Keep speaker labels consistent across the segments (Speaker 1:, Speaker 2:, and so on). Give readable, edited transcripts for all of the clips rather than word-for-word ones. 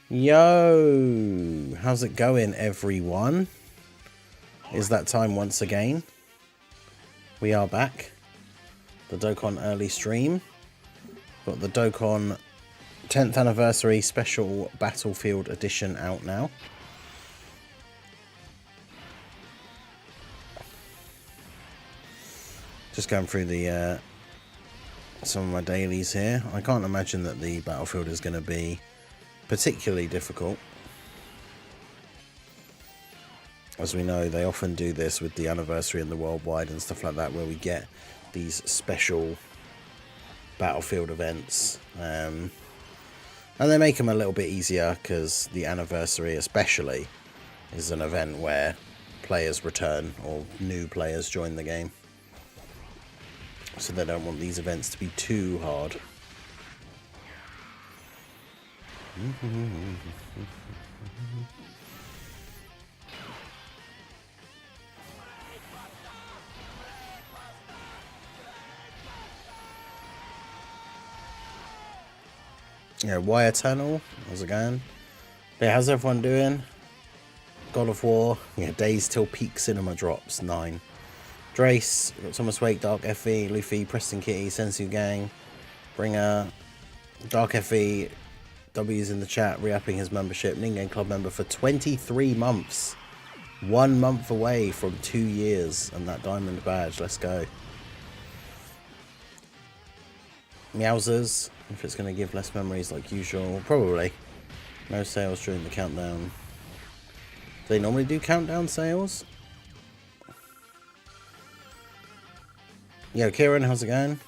Speaker 1: Yo, how's it going, everyone? Is that time once again? We are back. The Dokkan early stream. Got the Dokkan 10th anniversary special Battlefield edition out now. Just going through the some of my dailies here. I can't imagine that the Battlefield is going to be particularly difficult. As we know, they often do this with the anniversary and the worldwide and stuff like that, where we get these special Battlefield events. And they make them a little bit easier because the anniversary especially is an event where players return or new players join the game. So they don't want these events to be too hard. Yeah, why Eternal? How's it going? Yeah, how's everyone doing? God of War. Yeah, days till peak cinema drops. 9. Drace, got Thomas Wake, Dark FE, Luffy, Preston Kitty, Sensu Gang, Bringer, Dark FE, W's in the chat, re-upping his membership, Ningen Club member for 23 months. 1 month away from 2 years and that diamond badge. Let's go. Meowsers, if it's going to give less memories like usual. Probably. No sales during the countdown. Do they normally do countdown sales? Yo, Kieran, how's it going?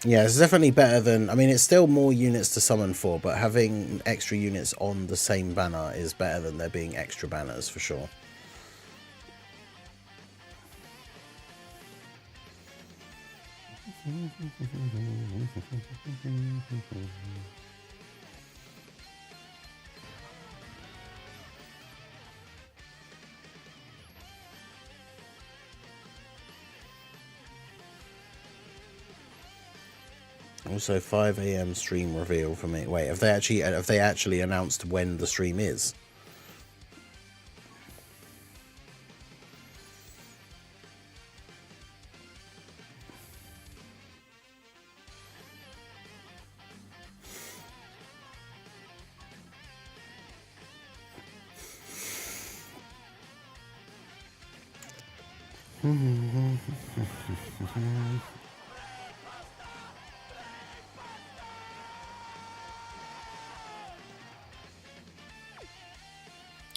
Speaker 1: Yeah, it's definitely better than... I mean, it's still more units to summon for, but having extra units on the same banner is better than there being extra banners, for sure. Also, 5 AM stream reveal for me. Wait, have they actually announced when the stream is?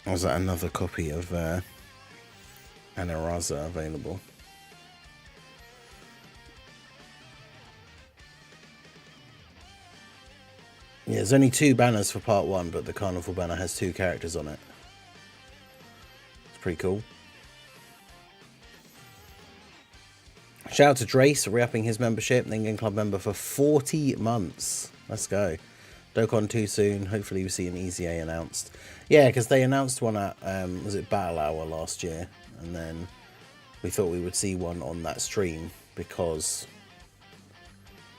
Speaker 1: Was that another copy of Anaraza available? Yeah, there's only 2 banners for part 1, but the Carnival banner has 2 characters on it. It's pretty cool. Shout out to Drace, re-upping his membership, Ningen Club member for 40 months. Let's go. Dokkan too soon. Hopefully we see an EZA announced. Yeah, because they announced one at, was it Battle Hour last year? And then we thought we would see one on that stream because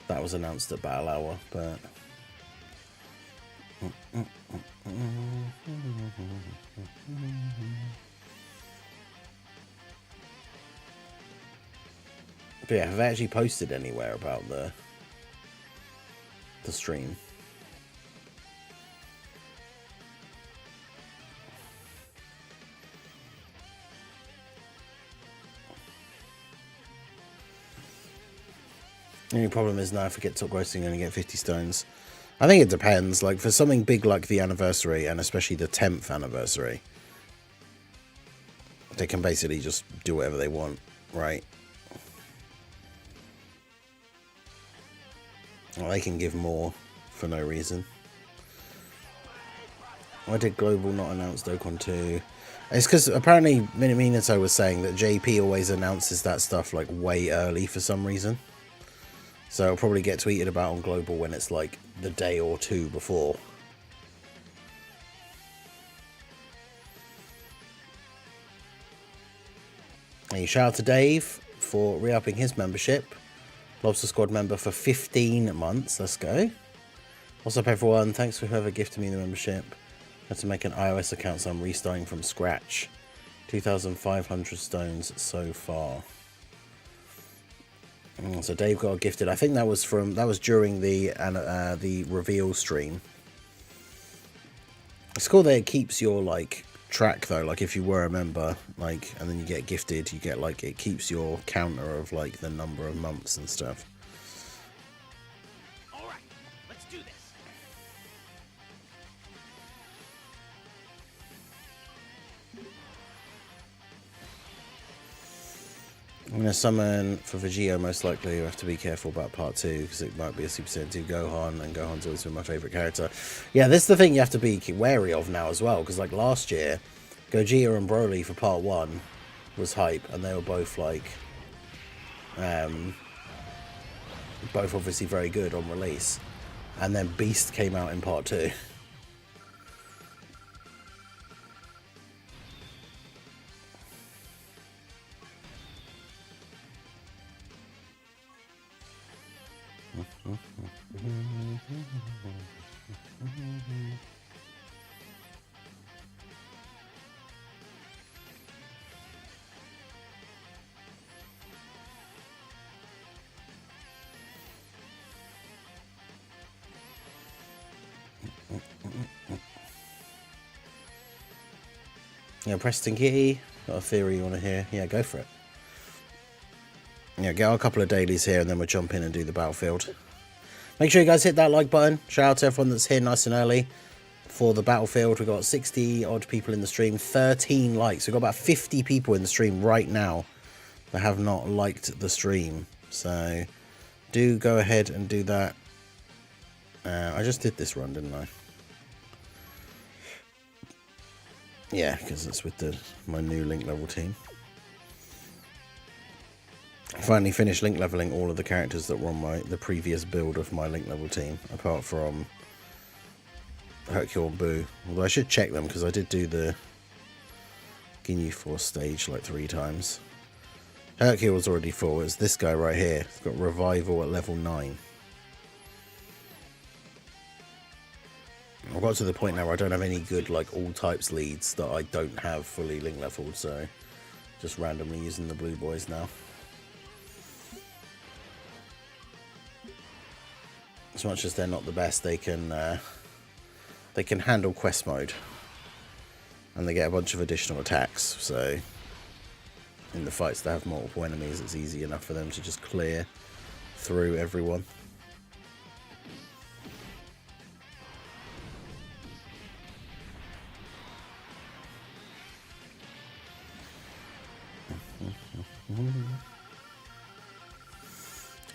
Speaker 1: that was announced at Battle Hour, but... But yeah, have they actually posted anywhere about the stream? The only problem is now if we get top grossing, you only get 50 stones. I think it depends. Like for something big like the anniversary, and especially the 10th anniversary, they can basically just do whatever they want, right? Well, they can give more for no reason. Why did Global not announce Dokkan 2? It's because apparently Minato was saying that JP always announces that stuff like way early for some reason. So it'll probably get tweeted about on Global when it's like the day or 2 before. And shout out to Dave for re-upping his membership. Lobster Squad member for 15 months. Let's go. What's up, everyone? Thanks for whoever gifted me the membership. Had to make an iOS account, so I'm restarting from scratch. 2,500 stones so far. So Dave got gifted. I think that was during the reveal stream. It's cool that it keeps your like track though. Like if you were a member, like, and then you get gifted, you get like, it keeps your counter of like the number of months and stuff.
Speaker 2: All right, let's do this.
Speaker 1: I'm going to summon for Vegeta, most likely. You have to be careful about part 2 because it might be a Super Saiyan 2 Gohan, and Gohan's always been my favourite character. Yeah, this is the thing you have to be wary of now as well, because like last year, Gogeta and Broly for part 1 was hype, and they were both like, both obviously very good on release. And then Beast came out in part 2. Yeah, Preston Kitty, got a theory you want to hear? Yeah, go for it. Yeah, get our couple of dailies here and then we'll jump in and do the battlefield. Make sure you guys hit that like button. Shout out to everyone that's here nice and early for the battlefield. We've got 60 odd people in the stream, 13 likes. We've got about 50 people in the stream right now that have not liked the stream. So do go ahead and do that. I just did this run, didn't I? Yeah, because it's with my new link level team. I finally finished link leveling all of the characters that were on the previous build of my link level team, apart from Hercule and Boo. Although I should check them because I did do the Ginyu Force stage like 3 times. Hercule was already full. It's this guy right here. It's got revival at level 9. I've got to the point now where I don't have any good like all types leads that I don't have fully link leveled, so just randomly using the blue boys now. As much as they're not the best, they can handle quest mode, and they get a bunch of additional attacks. So in the fights that have multiple enemies, it's easy enough for them to just clear through everyone.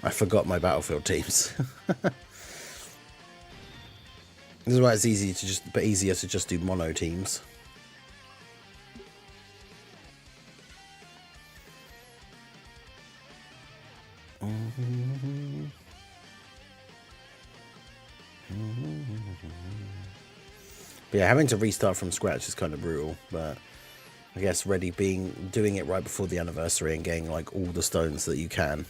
Speaker 1: I forgot my battlefield teams. This is why it's easier to just do mono teams. But yeah, having to restart from scratch is kind of brutal, but I guess doing it right before the anniversary and getting like all the stones that you can,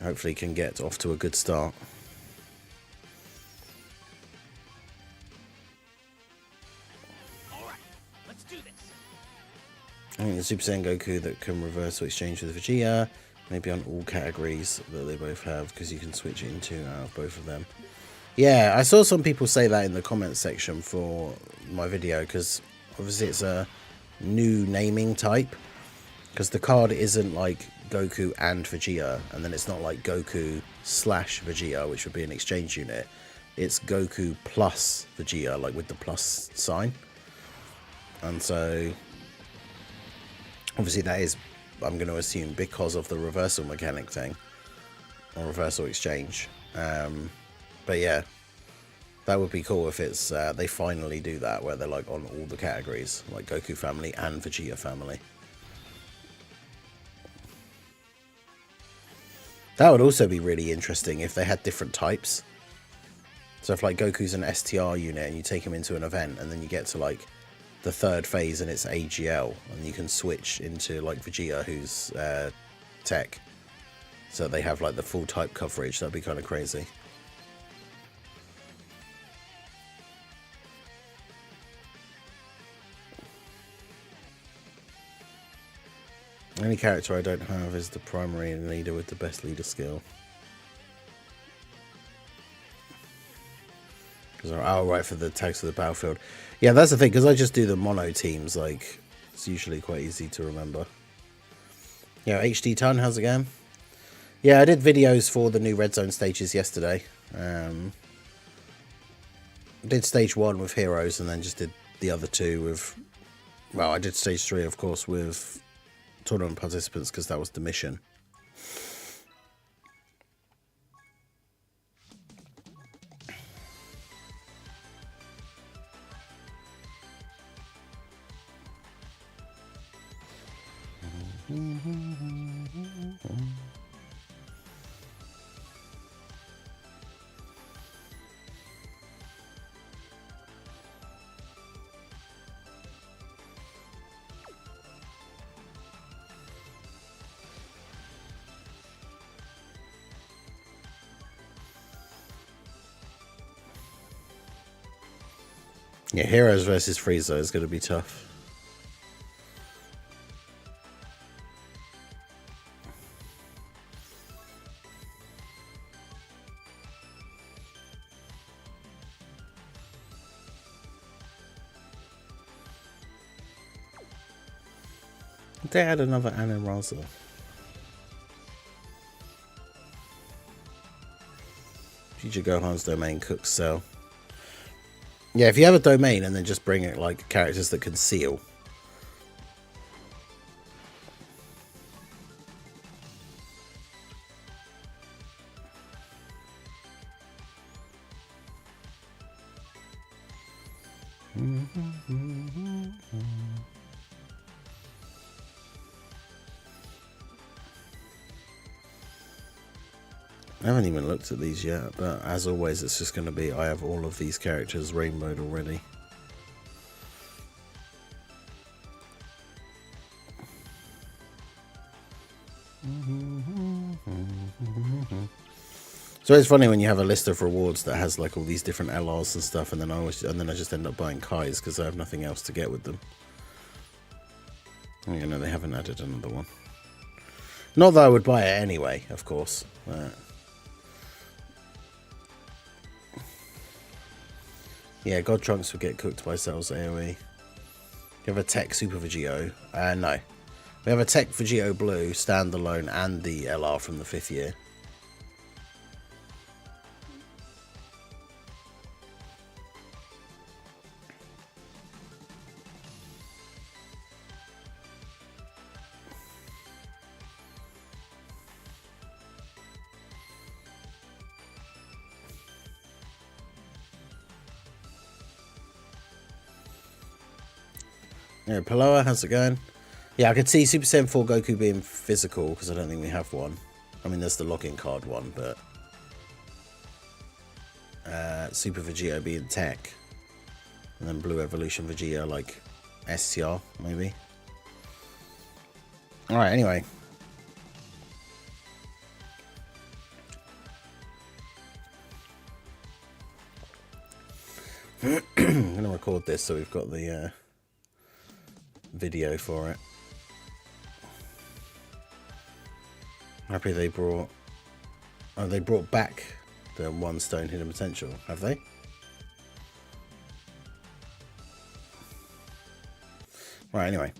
Speaker 1: hopefully can get off to a good start.
Speaker 2: Alright, let's do this.
Speaker 1: I think the Super Saiyan Goku that can reverse or exchange with Vegeta, maybe on all categories that they both have, because you can switch it into out of both of them. Yeah, I saw some people say that in the comments section for my video, because obviously it's a new naming type, because the card isn't like Goku and Vegeta, and then it's not like Goku / Vegeta, which would be an exchange unit. It's Goku plus Vegeta, like with the plus sign. And so obviously that is, I'm going to assume, because of the reversal mechanic thing, or reversal exchange. But yeah, that would be cool if it's they finally do that, where they're like on all the categories, like Goku family and Vegeta family. That would also be really interesting if they had different types. So if like Goku's an STR unit and you take him into an event, and then you get to like the 3rd phase and it's AGL, and you can switch into like Vegeta, who's tech, so they have like the full type coverage. That'd be kind of crazy. The only character I don't have is the primary leader with the best leader skill. Oh, right, for the tags of the battlefield. Yeah, that's the thing, because I just do the mono teams, like, it's usually quite easy to remember. Yeah, HD Ton, how's it going? Yeah, I did videos for the new Red Zone stages yesterday. Did stage 1 with heroes, and then just did the other 2 with... Well, I did stage 3, of course, with tournament participants, because that was the mission. Yeah, Heroes versus Frieza is going to be tough. They had another Anaraza. Future Gohan's domain cooks sell. Yeah, if you have a domain and then just bring it like characters that can seal. I haven't even looked at these yet, but as always, it's just going to be I have all of these characters rainbowed already. So it's funny when you have a list of rewards that has like all these different LRs and stuff, and then I just end up buying Kais because I have nothing else to get with them. You know, they haven't added another one. Not that I would buy it anyway, of course. Yeah, God Trunks would get cooked by Cell's AoE. You have a Tech Super Vegito. No. We have a Tech Vegito Blue, standalone, and the LR from the 5th year. Yeah, Paloa, how's it going? Yeah, I could see Super Saiyan 4 Goku being physical, because I don't think we have one. I mean, there's the login card one, but... Super Vegeta being Tech. And then Blue Evolution Vegeta, like, STR, maybe. Alright, anyway. I'm going to record this so we've got the... video for it. Happy they brought... Oh, they brought back the 1 stone hidden potential, have they? Right, anyway.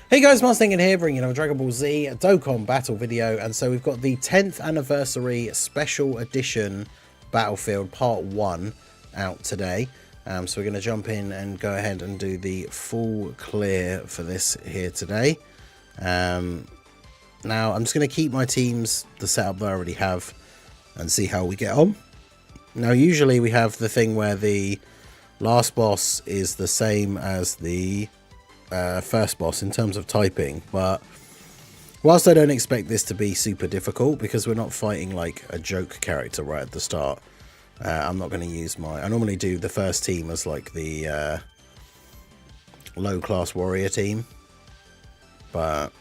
Speaker 1: Hey guys, Mars Thinking here, bringing a Dragon Ball Z Dokkan battle video, and so we've got the 10th anniversary special edition Battlefield Part 1 out today. So we're going to jump in and go ahead and do the full clear for this here today. Now, I'm just going to keep my teams, the setup that I already have, and see how we get on. Now, usually we have the thing where the last boss is the same as the first boss in terms of typing, but whilst I don't expect this to be super difficult, because we're not fighting like a joke character right at the start, I'm not going to use I normally do the first team as like the low class warrior team, but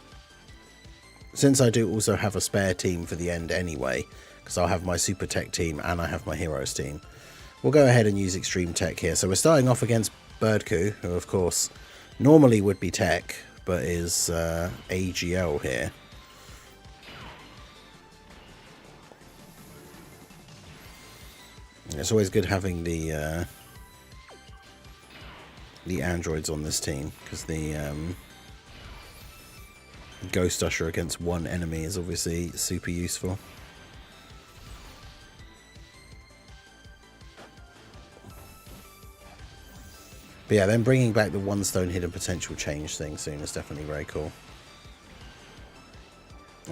Speaker 1: since I do also have a spare team for the end anyway, because I'll have my super tech team and I have my heroes team, we'll go ahead and use extreme tech here. So we're starting off against Birdcoo, who of course normally would be tech, but is AGL here. It's always good having the androids on this team, because the Ghost Usher against one enemy is obviously super useful. But yeah, then bringing back the one stone hidden potential change thing soon is definitely very cool.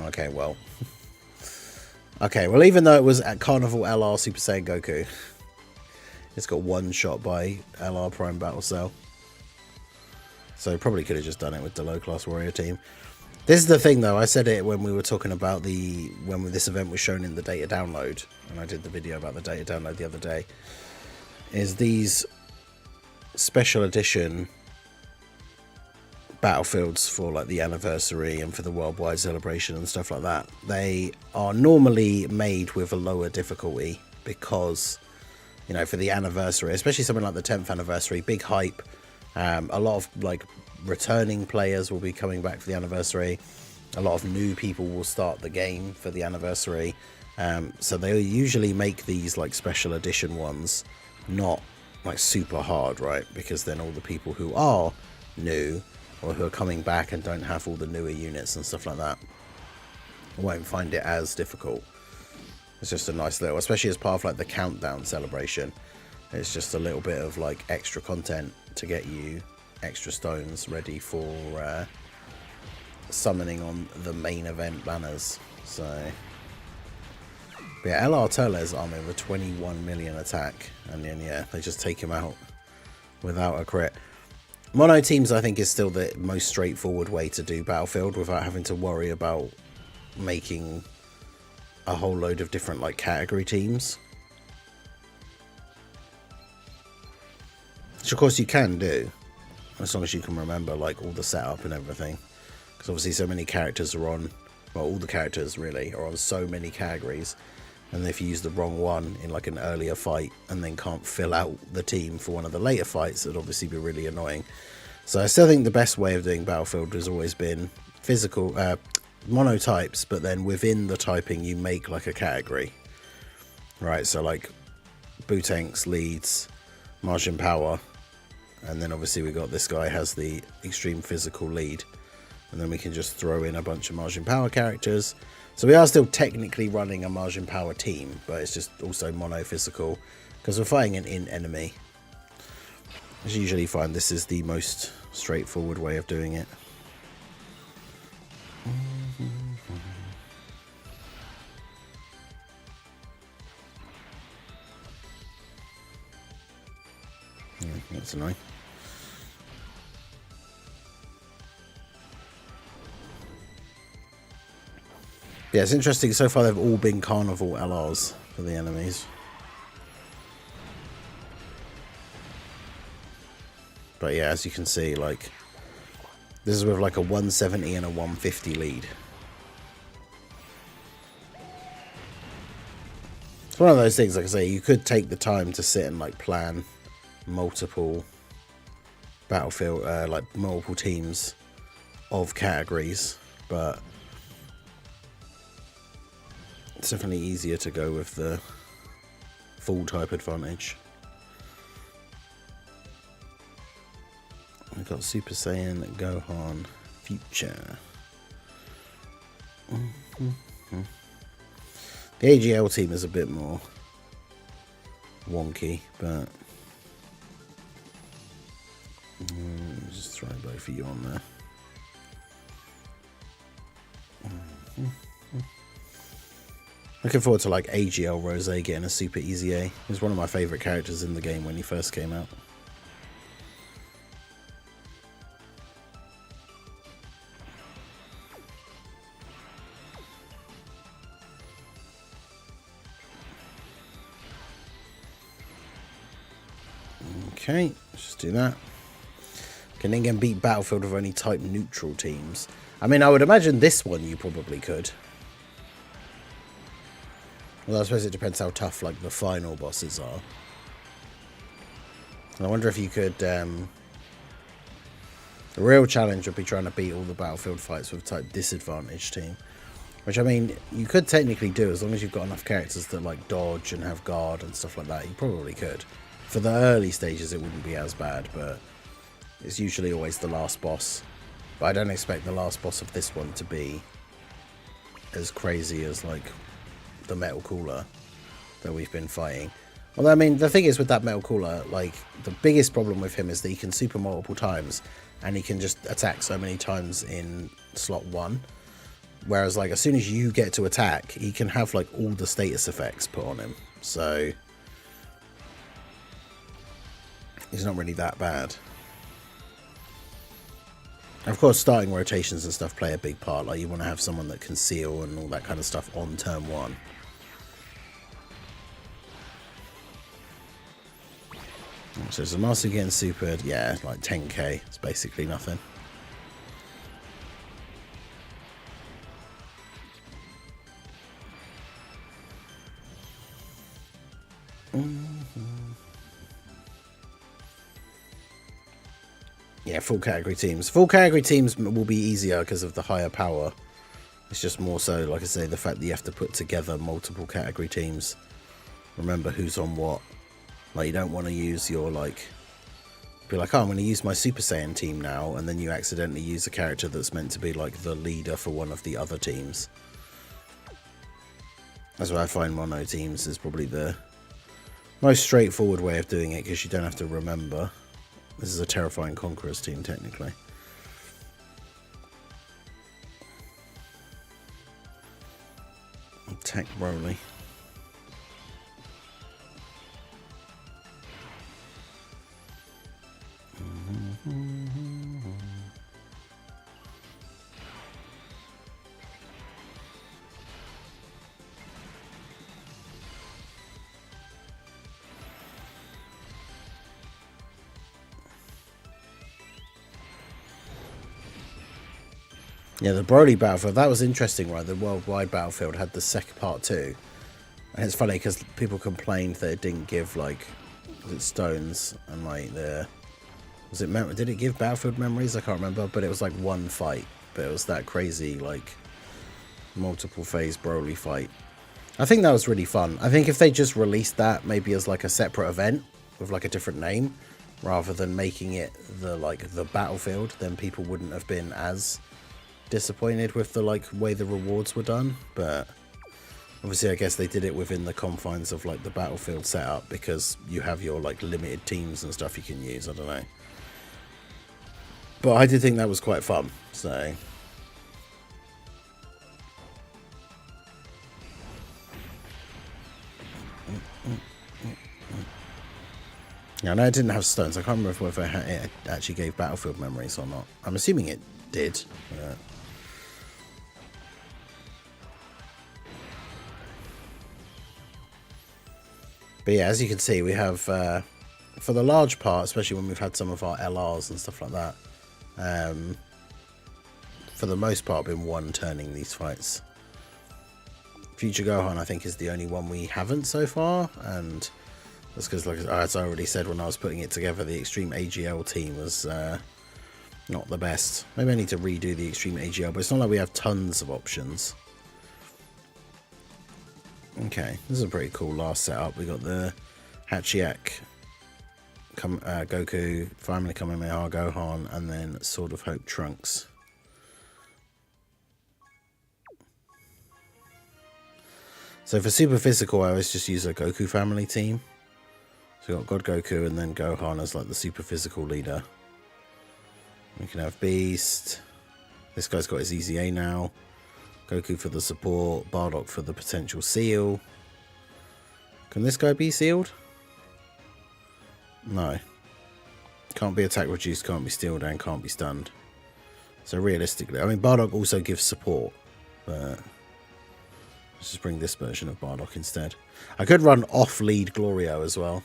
Speaker 1: Okay, well. Okay, well, even though it was at Carnival LR Super Saiyan Goku, it's got one shot by LR Prime Battle Cell. So probably could have just done it with the low class warrior team. This is the thing, though. I said it when we were talking about when this event was shown in the data download, and I did the video about the data download the other day, is these special edition battlefields for like the anniversary and for the worldwide celebration and stuff like that. They are normally made with a lower difficulty because, you know, for the anniversary, especially something like the 10th anniversary, big hype. A lot of like returning players will be coming back for the anniversary. A lot of new people will start the game for the anniversary. So they usually make these like special edition ones not like super hard, right? Because then all the people who are new or who are coming back and don't have all the newer units and stuff like that won't find it as difficult. It's just a nice little, especially as part of like the countdown celebration, it's just a little bit of like extra content to get you extra stones ready for summoning on the main event banners. So but yeah, LR Turles army with 21 million attack, and then yeah, they just take him out without a crit. Mono teams, I think, is still the most straightforward way to do Battlefield without having to worry about making a whole load of different like category teams. Which of course you can do, as long as you can remember like all the setup and everything. Because obviously so many characters are on, well, all the characters really are on so many categories. And if you use the wrong one in like an earlier fight and then can't fill out the team for one of the later fights, it'd obviously be really annoying. So I still think the best way of doing Battlefield has always been physical monotypes, but then within the typing you make like a category. Right, so like Bootanks, leads, Margin Power, and then obviously we got this guy has the extreme physical lead. And then we can just throw in a bunch of Margin Power characters. So we are still technically running a Margin Power team, but it's just also mono physical because we're fighting an in enemy. I usually find this is the most straightforward way of doing it. Yeah, that's annoying. Yeah, it's interesting. So far, they've all been Carnival LRs for the enemies. But yeah, as you can see, like, this is with like a 170 and a 150 lead. It's one of those things, like I say, you could take the time to sit and like plan multiple Battlefield, like multiple teams of categories, but it's definitely easier to go with the full type advantage. We've got Super Saiyan, Gohan, Future. The AGL team is a bit more wonky, but just throw both of you on there. Looking forward to like AGL Rose getting a super easy A. He was one of my favourite characters in the game when he first came out. Okay, let's just do that. Can again beat Battlefield with only type neutral teams. I mean, I would imagine this one you probably could. Well, I suppose it depends how tough like the final bosses are. And I wonder if you could The real challenge would be trying to beat all the battlefield fights with type disadvantage team. Which, I mean, you could technically do as long as you've got enough characters that like dodge and have guard and stuff like that. You probably could. For the early stages it wouldn't be as bad, but it's usually always the last boss. But I don't expect the last boss of this one to be as crazy as like the metal cooler that we've been fighting. Well, I mean, the thing is with that metal cooler, like the biggest problem with him is that he can super multiple times and he can just attack so many times in slot 1. Whereas like as soon as you get to attack, he can have like all the status effects put on him. So he's not really that bad. Of course, starting rotations and stuff play a big part. Like, you want to have someone that can seal and all that kind of stuff on turn 1. So it's a master getting supered. Yeah, like 10k. It's basically nothing. Yeah, full category teams. Full category teams will be easier because of the higher power. It's just more so, like I say, the fact that you have to put together multiple category teams. Remember who's on what. Like, you don't want to use your, like... Be like, oh, I'm going to use my Super Saiyan team now, and then you accidentally use a character that's meant to be, like, the leader for one of the other teams. That's why I find mono teams is probably the most straightforward way of doing it, because you don't have to remember. This is a Terrifying Conquerors team, technically. Attack Broly. Yeah, the Broly battlefield, that was interesting, right? The worldwide battlefield had the second part too. And it's funny because people complained that it didn't give, like, was it stones and, like, was it, did it give battlefield memories? I can't remember, but it was like one fight. But it was that crazy, like, multiple phase Broly fight. I think that was really fun. I think if they just released that maybe as, like, a separate event with, like, a different name, rather than making it the battlefield, then people wouldn't have been as disappointed with the, like, way the rewards were done. But obviously I guess they did it within the confines of, like, the battlefield setup, because you have your, like, limited teams and stuff you can use. I don't know, but I did think that was quite fun. So yeah, I know it didn't have stones. I can't remember whether it actually gave battlefield memories or not. I'm assuming it did. But yeah, as you can see, we have, for the large part, especially when we've had some of our LRs and stuff like that, for the most part, been one-turning these fights. Future Gohan, I think, is the only one we haven't so far, and that's because, like, as I already said when I was putting it together, the Extreme AGL team was not the best. Maybe I need to redo the Extreme AGL, but it's not like we have tons of options. Okay, this is a pretty cool last setup. We got the Hachiyak, Goku, Family Kamehameha Gohan, and then Sword of Hope Trunks. So for Super Physical, I always just use a Goku family team. So we've got God Goku and then Gohan as, like, the Super Physical leader. We can have Beast. This guy's got his EZA now. Goku for the support, Bardock for the potential seal. Can this guy be sealed? No. Can't be attack reduced, can't be stealed, and can't be stunned. So realistically, I mean, Bardock also gives support, but let's just bring this version of Bardock instead. I could run off-lead Glorio as well.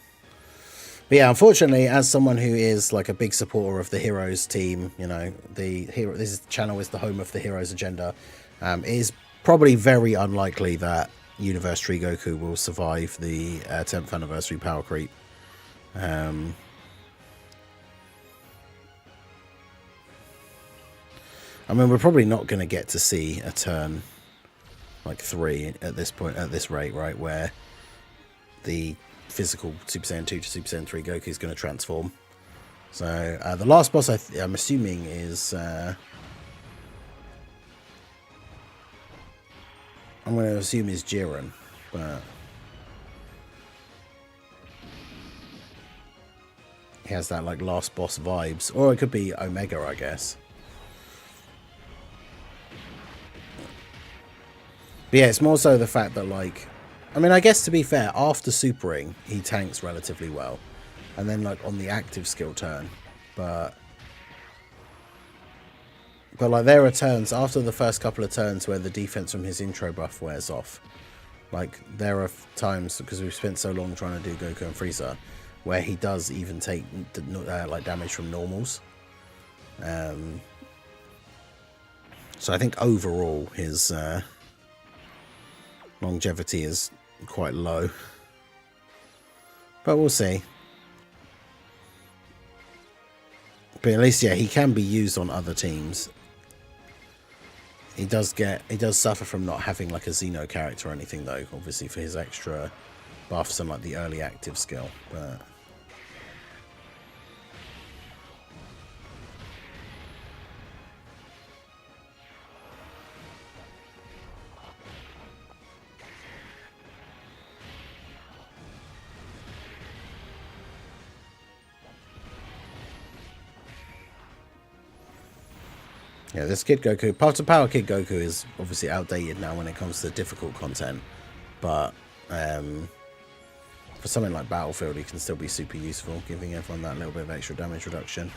Speaker 1: But yeah, unfortunately, as someone who is, like, a big supporter of the Heroes team, you know, this channel is the home of the Heroes agenda. It is probably very unlikely that Universe Tree Goku will survive the 10th anniversary power creep. I mean, we're probably not going to get to see a turn like 3 at this point, at this rate, right? Where the physical Super Saiyan 2 to Super Saiyan 3 Goku is going to transform. So the last boss I'm assuming is... I'm going to assume is Jiren, but... he has that like last boss vibes. Or it could be Omega, I guess. But yeah, it's more so the fact that, like, I mean, I guess to be fair, after supering, he tanks relatively well. And then, like, on the active skill turn. But like, there are turns, after the first couple of turns, where the defense from his intro buff wears off. Like, there are times, because we've spent so long trying to do Goku and Frieza, where he does even take, like, damage from normals. So I think overall, his... longevity is quite low, but we'll see. But at least, yeah, he can be used on other teams. He does suffer from not having like a Xeno character or anything, though, obviously, for his extra buffs and like the early active skill. But yeah, this Kid Goku, Path to Power Kid Goku is obviously outdated now when it comes to difficult content, but for something like Battlefield, he can still be super useful, giving everyone that little bit of extra damage reduction.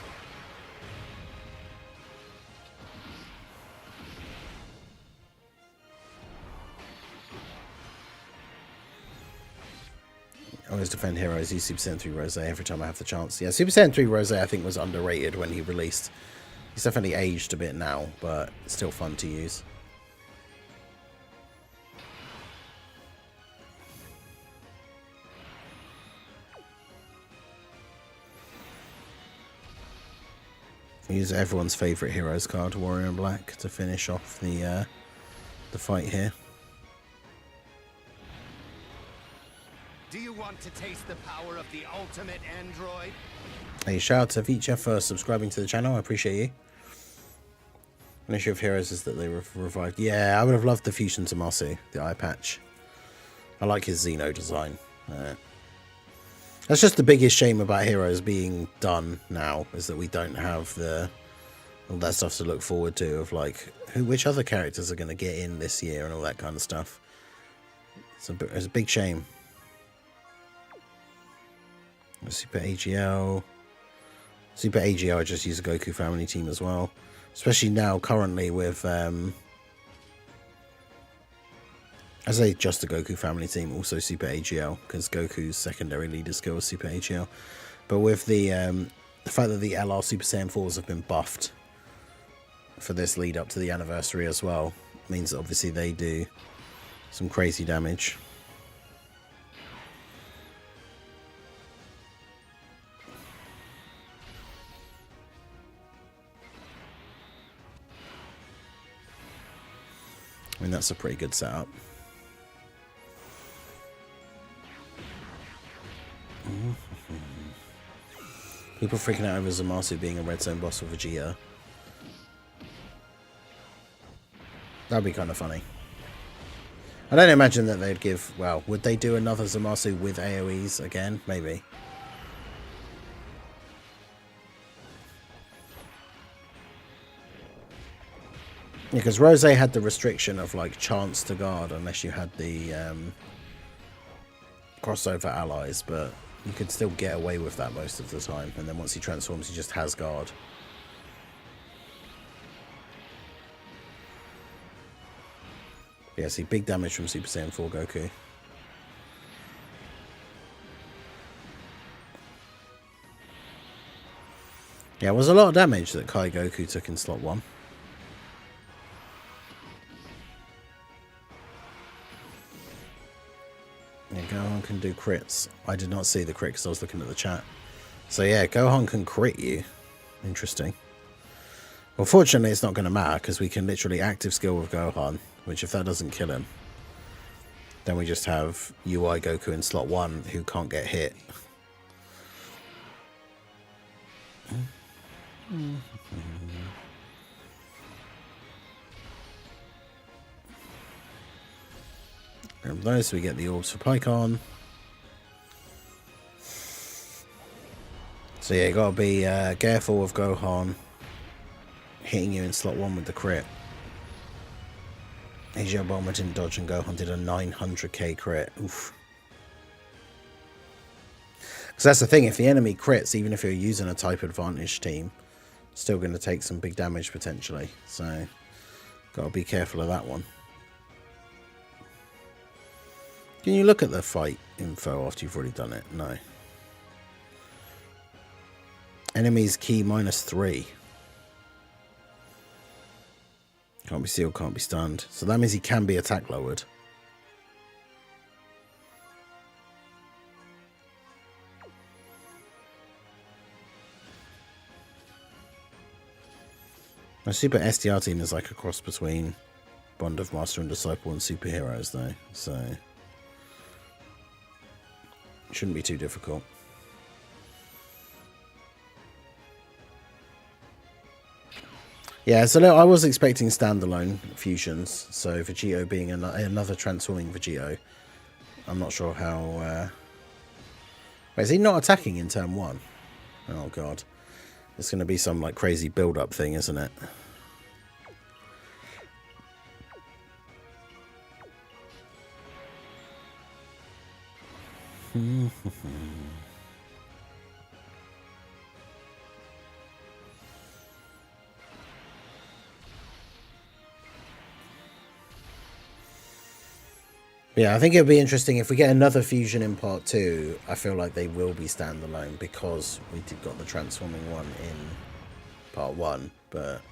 Speaker 1: I always defend heroes, use Super Saiyan 3 Rose every time I have the chance. Yeah, Super Saiyan 3 Rose I think was underrated when he released. He's definitely aged a bit now, but it's still fun to use. Use everyone's favourite heroes card, Warrior in Black, to finish off the fight here.
Speaker 2: Do you want to taste the power of the ultimate android?
Speaker 1: Hey, shout out to Vicha for subscribing to the channel. I appreciate you. An issue of Heroes is that they revived. Yeah, I would have loved the Fusion Zamasu, the eye patch. I like his Xeno design. That's just the biggest shame about Heroes being done now, is that we don't have all that stuff to look forward to, of like which other characters are going to get in this year and all that kind of stuff. It's a big shame. Super AGL. Super AGL, I just use a Goku family team as well. Especially now, currently, with... I say just the Goku family team, also Super AGL, because Goku's secondary leader skill is Super AGL. But with the fact that the LR Super Saiyan 4s have been buffed for this lead up to the anniversary as well, means that obviously they do some crazy damage. I mean, that's a pretty good setup. People freaking out over Zamasu being a red zone boss with Vegeta. That'd be kind of funny. I don't imagine that they'd give... Well, would they do another Zamasu with AoEs again? Maybe. Yeah, because Rose had the restriction of like chance to guard unless you had the crossover allies, but you could still get away with that most of the time. And then once he transforms, he just has guard. Yeah, see, big damage from Super Saiyan 4 Goku. Yeah, it was a lot of damage that Kai Goku took in slot 1. Yeah, Gohan can do crits. I did not see the crit because I was looking at the chat. So yeah, Gohan can crit you. Interesting. Well, fortunately, it's not going to matter because we can literally active skill with Gohan, which if that doesn't kill him, then we just have UI Goku in slot 1 who can't get hit. From those, we get the orbs for Pycon. So yeah, you gotta be careful with Gohan hitting you in slot 1 with the crit. Asia Bomber didn't dodge and Gohan did a 900k crit. Oof. Because that's the thing, if the enemy crits, even if you're using a type advantage team, still going to take some big damage potentially. So, gotta be careful of that one. Can you look at the fight info after you've already done it? No. Enemies key -3. Can't be sealed, can't be stunned. So that means he can be attack lowered. My Super STR team is like a cross between Bond of Master and Disciple and superheroes though, so it shouldn't be too difficult. Yeah, so I was expecting standalone fusions, so Vegito being another transforming Vegito. I'm not sure how... Wait, is he not attacking in turn 1? Oh god. It's going to be some like crazy build-up thing, isn't it? Yeah, I think it'll be interesting if we get another fusion in part 2. I feel like they will be standalone because we did got the transforming one in part 1, but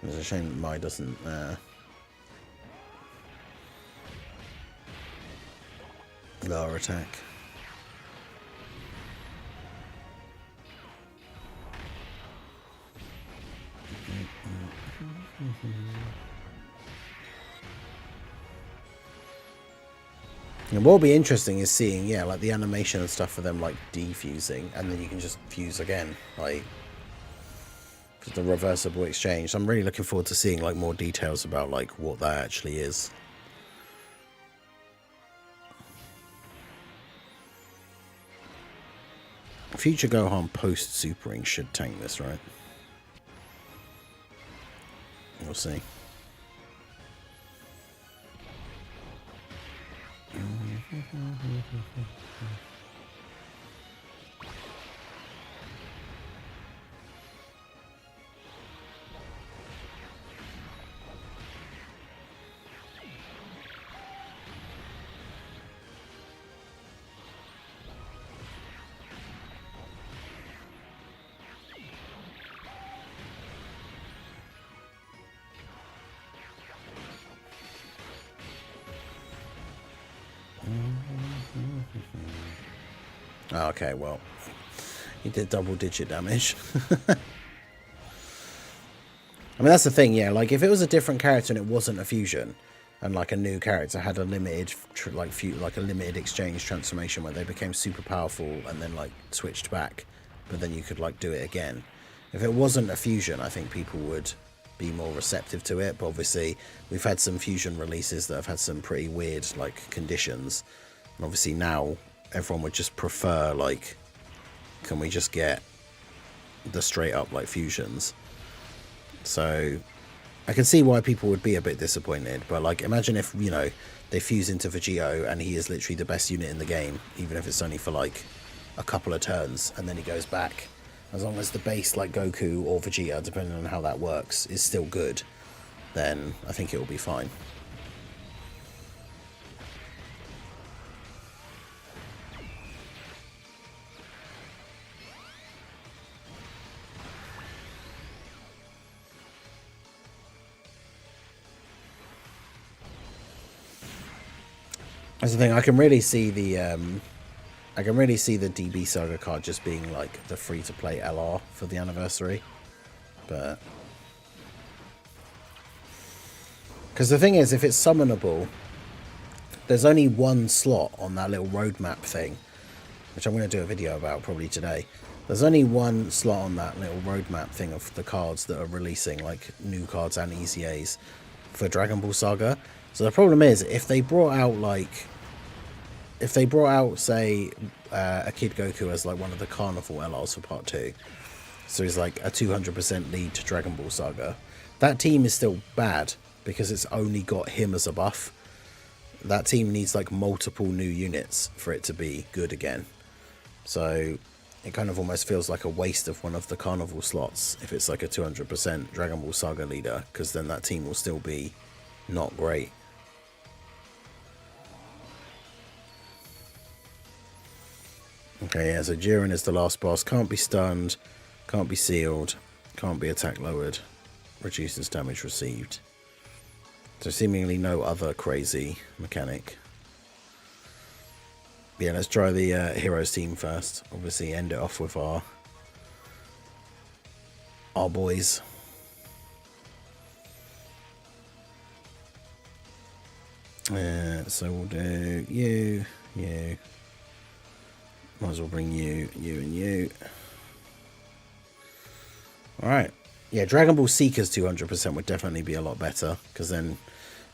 Speaker 1: it's a shame that Mai doesn't lower attack. And what will be interesting is seeing, yeah, like the animation and stuff for them like defusing, and then you can just fuse again, like the reversible exchange. So I'm really looking forward to seeing like more details about like what that actually is. Future Gohan post supering should tank this, right? We'll see. Oh, okay, well, he did double-digit damage. I mean, that's the thing, yeah. Like, if it was a different character and it wasn't a fusion, and like a new character had a limited, like a limited exchange transformation where they became super powerful and then like switched back, but then you could like do it again. If it wasn't a fusion, I think people would be more receptive to it. But obviously, we've had some fusion releases that have had some pretty weird like conditions, and obviously now everyone would just prefer like, can we just get the straight up like fusions? So I can see why people would be a bit disappointed, but like imagine if, you know, they fuse into Vegito and he is literally the best unit in the game, even if it's only for like a couple of turns, and then he goes back. As long as the base like Goku or Vegeta, depending on how that works, is still good, then I think it will be fine. That's the thing. I can really see the DB Saga card just being like the free-to-play LR for the anniversary, but because the thing is, if it's summonable, there's only one slot on that little roadmap thing, which I'm going to do a video about probably today. There's only one slot on that little roadmap thing of the cards that are releasing, like new cards and ECAs for Dragon Ball Saga. So the problem is, if they brought out say a Kid Goku as like one of the Carnival LRs for Part 2, so he's like a 200% lead to Dragon Ball Saga, that team is still bad because it's only got him as a buff. That team needs like multiple new units for it to be good again. So it kind of almost feels like a waste of one of the Carnival slots if it's like a 200% Dragon Ball Saga leader, because then that team will still be not great. Okay, yeah, so Jiren is the last boss. Can't be stunned, can't be sealed, can't be attack lowered, reduces damage received. So seemingly no other crazy mechanic. Yeah, let's try the Heroes team first. Obviously end it off with our boys. So we'll do you. Might as well bring you, and you. Alright. Yeah, Dragon Ball Seekers 200% would definitely be a lot better, because then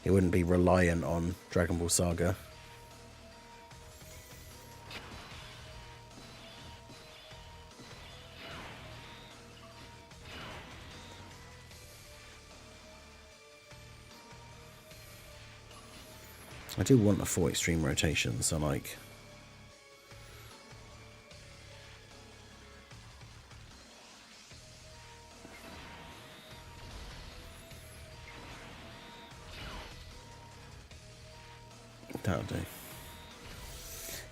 Speaker 1: it wouldn't be reliant on Dragon Ball Saga. I do want a 4 extreme rotation, so like... That'll do.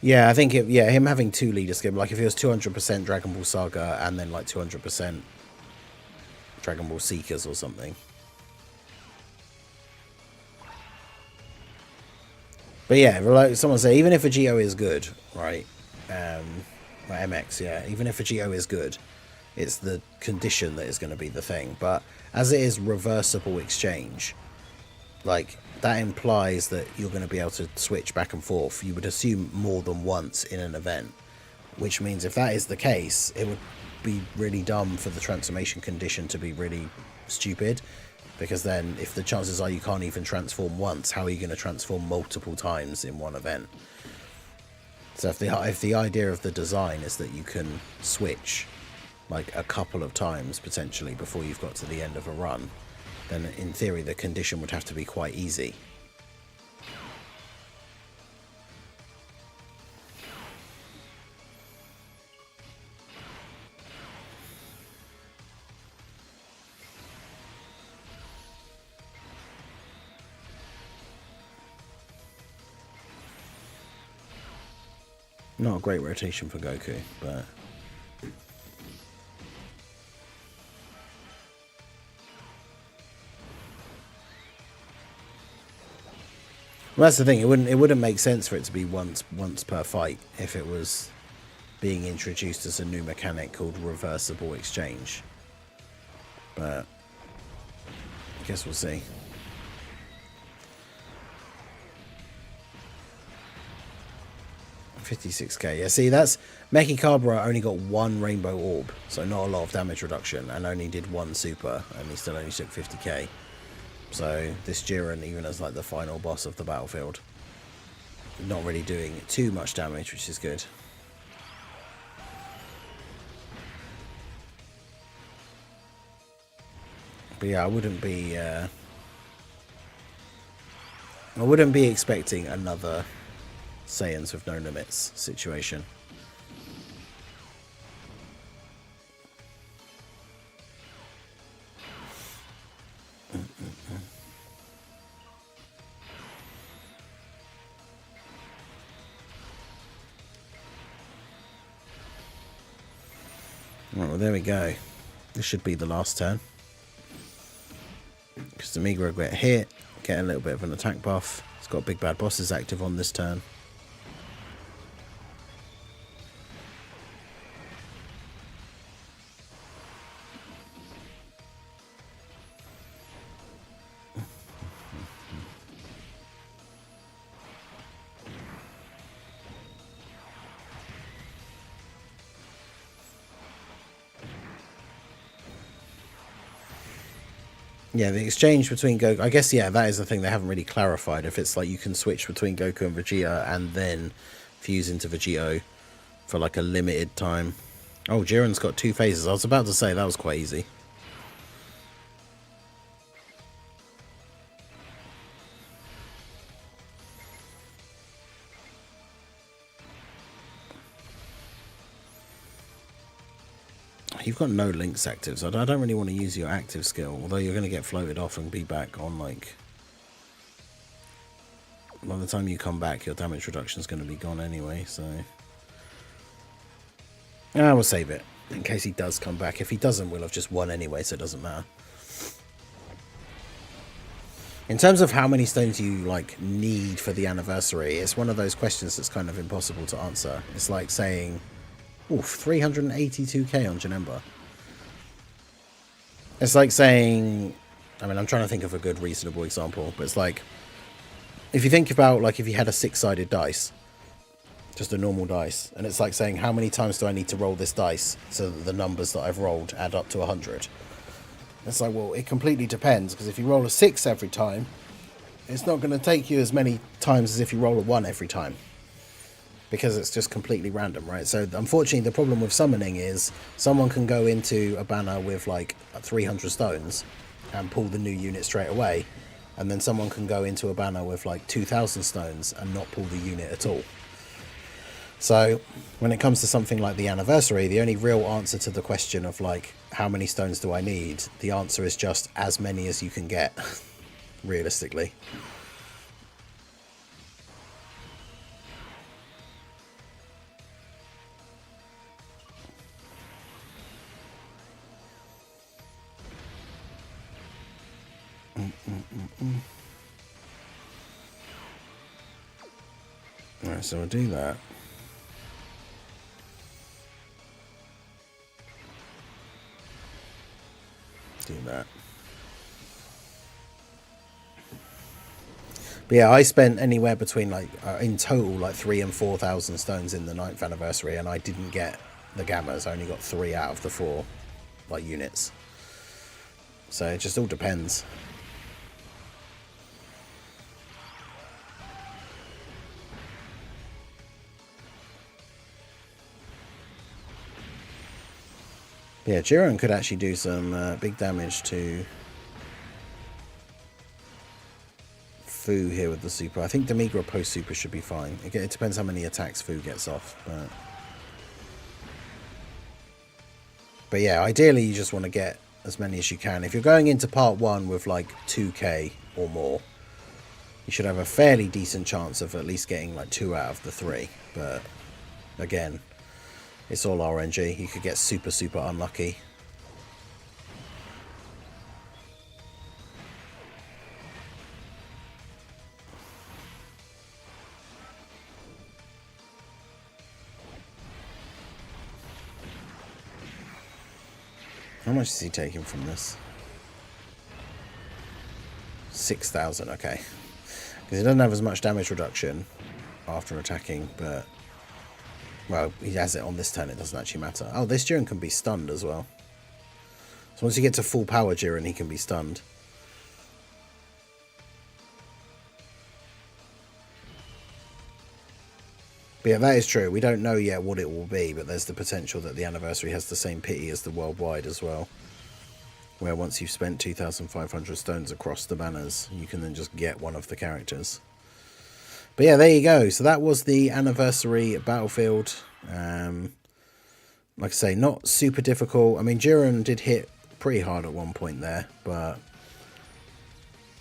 Speaker 1: Yeah, I think him having 2 leader skim, like if it was 200% Dragon Ball Saga and then like 200% Dragon Ball Seekers or something. But yeah, like someone say, even if a Geo is good, right? Like MX, yeah, even if a Geo is good, it's the condition that is going to be the thing. But as it is reversible exchange, like that implies that you're going to be able to switch back and forth. You would assume more than once in an event, which means if that is the case, it would be really dumb for the transformation condition to be really stupid, because then if the chances are you can't even transform once, how are you going to transform multiple times in one event? So if the idea of the design is that you can switch like a couple of times potentially before you've got to the end of a run, then in theory the condition would have to be quite easy. Not a great rotation for Goku, but... Well, that's the thing. It wouldn't make sense for it to be once per fight if it was being introduced as a new mechanic called reversible exchange. But I guess we'll see. $56k. Yeah, see, that's Mechikabra only got 1 rainbow orb, so not a lot of damage reduction, and only did 1 super, and he still only took 50k. So this Jiren, even as like the final boss of the battlefield, not really doing too much damage, which is good. But yeah, I wouldn't be expecting another Saiyans with no limits situation. Right, well there we go. This should be the last turn. because Timebreaker get hit, get a little bit of an attack buff. It's got Big Bad Bosses active on this turn. Yeah, the exchange between Goku... I guess, yeah, that is the thing they haven't really clarified. If it's like you can switch between Goku and Vegeta and then fuse into Vegito for like a limited time. Oh, Jiren's got 2 phases. I was about to say that was quite easy. You've got no links active, so I don't really want to use your active skill, although you're going to get floated off and be back on, like... By the time you come back, your damage reduction is going to be gone anyway, so... we'll save it, in case he does come back. If he doesn't, we'll have just won anyway, so it doesn't matter. In terms of how many stones you, like, need for the anniversary, it's one of those questions that's kind of impossible to answer. It's like saying... Oof, 382k on Janemba. It's like saying... I mean, I'm trying to think of a good, reasonable example, but it's like... If you think about, like, if you had a 6-sided dice, just a normal dice, and it's like saying, how many times do I need to roll this dice so that the numbers that I've rolled add up to 100? It's like, well, it completely depends, because if you roll a 6 every time, it's not going to take you as many times as if you roll a 1 every time. Because it's just completely random, right? So unfortunately, the problem with summoning is someone can go into a banner with like 300 stones and pull the new unit straight away, and then someone can go into a banner with like 2,000 stones and not pull the unit at all. So when it comes to something like the anniversary, the only real answer to the question of like how many stones do I need, the answer is just as many as you can get, realistically. Alright, so we'll do that. Do that. But yeah, I spent anywhere between like in total like 3,000 and 4,000 stones in the 9th anniversary, and I didn't get the gammas. I only got 3 out of the 4 like units. So it just all depends. Yeah, Jiren could actually do some big damage to Fu here with the super. I think Timebreaker post super should be fine. It depends how many attacks Fu gets off. But yeah, ideally you just want to get as many as you can. If you're going into part 1 with like 2k or more, you should have a fairly decent chance of at least getting like 2 out of the 3. But again, it's all RNG. You could get super, super unlucky. How much is he taking from this? 6,000, okay. Because he doesn't have as much damage reduction after attacking, but... Well, he has it on this turn, it doesn't actually matter. Oh, this Jiren can be stunned as well. So once you get to full power Jiren, he can be stunned. But yeah, that is true. We don't know yet what it will be, but there's the potential that the anniversary has the same pity as the worldwide as well. Where once you've spent 2,500 stones across the banners, you can then just get one of the characters. But yeah, there you go. So that was the anniversary Battlefield. Like I say, not super difficult. I mean, Jiren did hit pretty hard at one point there, but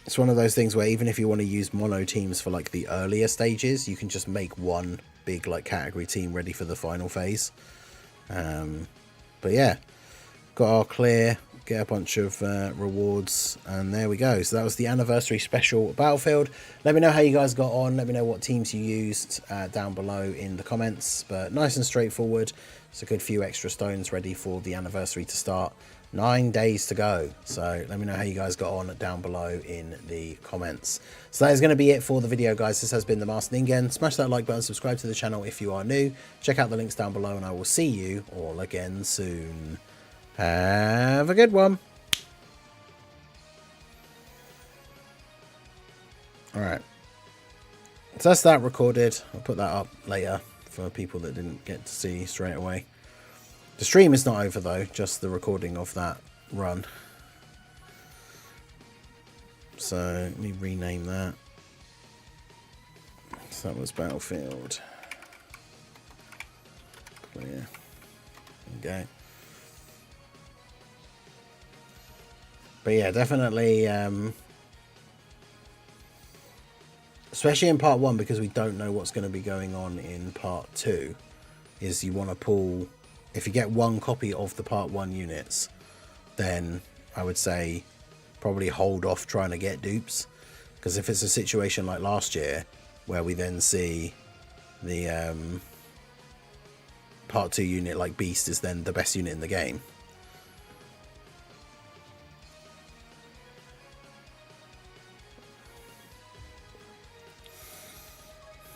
Speaker 1: it's one of those things where even if you want to use mono teams for like the earlier stages, you can just make one big like category team ready for the final phase. But yeah, got our clear get a bunch of rewards, and there we go. So that was the anniversary special Battlefield. Let me know how you guys got on. Let me know what teams you used down below in the comments. But nice and straightforward. It's a good few extra stones ready for the anniversary to start. 9 days to go. So let me know how you guys got on down below in the comments. So that is going to be it for the video, guys. This has been the Master Ningen. Smash that like button, subscribe to the channel if you are new. Check out the links down below, and I will see you all again soon. Have a good one. Alright. So that's that recorded. I'll put that up later for people that didn't get to see straight away. The stream is not over though, just the recording of that run. So let me rename that. So that was Battlefield. Clear. Okay. But yeah, definitely, especially in part 1, because we don't know what's going to be going on in part 2, is you want to pull, if you get one copy of the part 1 units, then I would say probably hold off trying to get dupes, because if it's a situation like last year where we then see the part 2 unit like Beast is then the best unit in the game,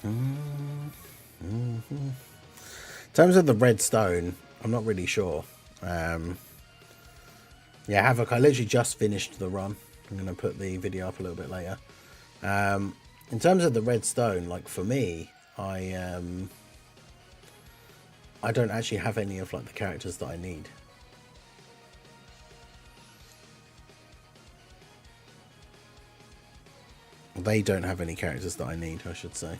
Speaker 1: in terms of the red stone, I'm not really sure. Yeah, Havoc, I literally just finished the run. I'm going to put the video up a little bit later. In terms of the red stone, like for me, I don't actually have any of like the characters that I need. They don't have any characters that I need, I should say.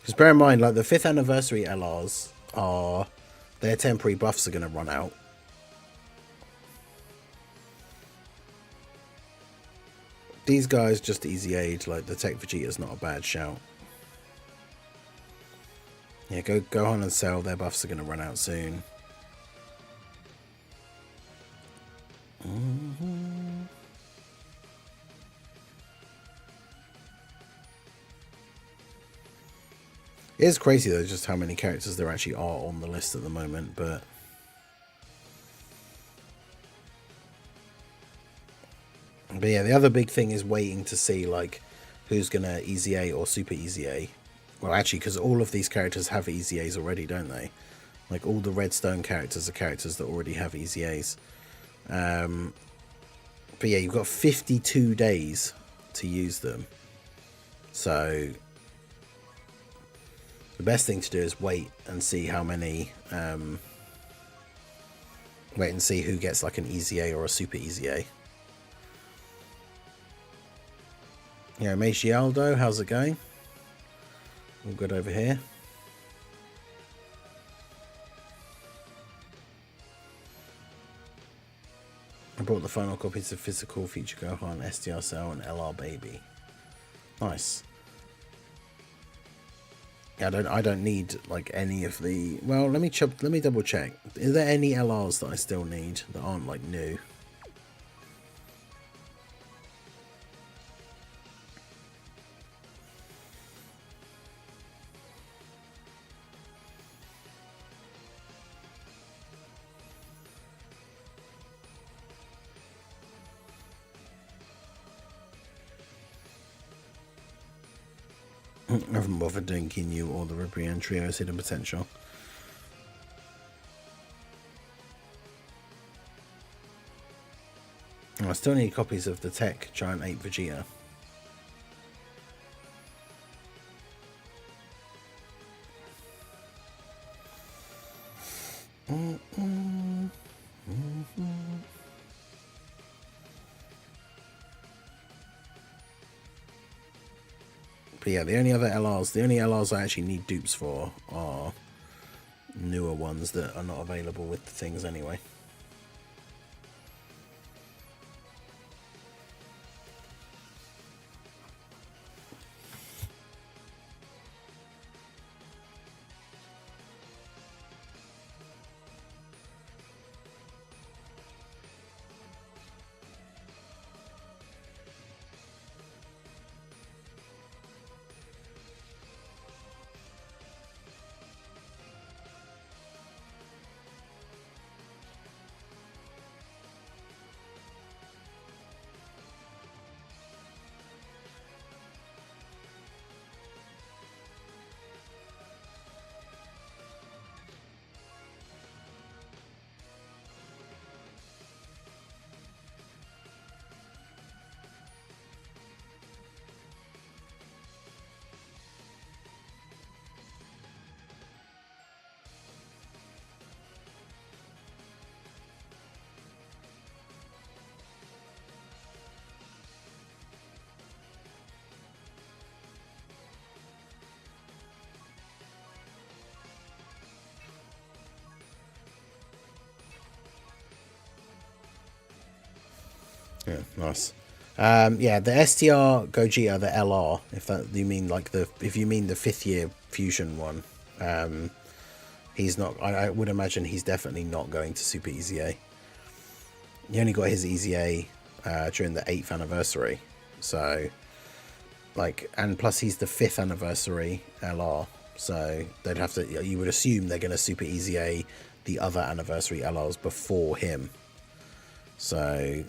Speaker 1: Because bear in mind, like the 5th anniversary LRs are, their temporary buffs are going to run out. These guys just easy aid, like the Tech Vegeta's not a bad shout. Yeah, go on and sell, their buffs are going to run out soon. It is crazy though, just how many characters there actually are on the list at the moment, but yeah, the other big thing is waiting to see like who's gonna Easy A or Super Easy A. Well, actually, because all of these characters have Easy A's already, don't they? Like all the Redstone characters are characters that already have Easy A's. But yeah, you've got 52 days to use them. So the best thing to do is wait and see how many, wait and see who gets like an Easy A or a Super Easy A. Yeah, Magialdo, how's it going? All good over here. I brought the final copies of Physical, Future Gohan, SDR Cell, and LR Baby. Nice. Yeah, I don't need like any of the. Well, let me double check. Is there any LRs that I still need that aren't like new? I haven't bothered doing Kinyu or the Ribrian Trio's hidden potential. I still need copies of the Tech Giant 8 Vegeta. But yeah, the only LRs I actually need dupes for are newer ones that are not available with the things anyway. Yeah, nice. Yeah, the STR Gogeta, the LR, if that you mean like if you mean the 5th year fusion one, he's not. I would imagine he's definitely not going to Super Easy A. He only got his Easy A during the 8th anniversary, so like, and plus he's the 5th anniversary LR, so they'd have to. You would assume they're going to Super Easy A the other anniversary LRs before him, so.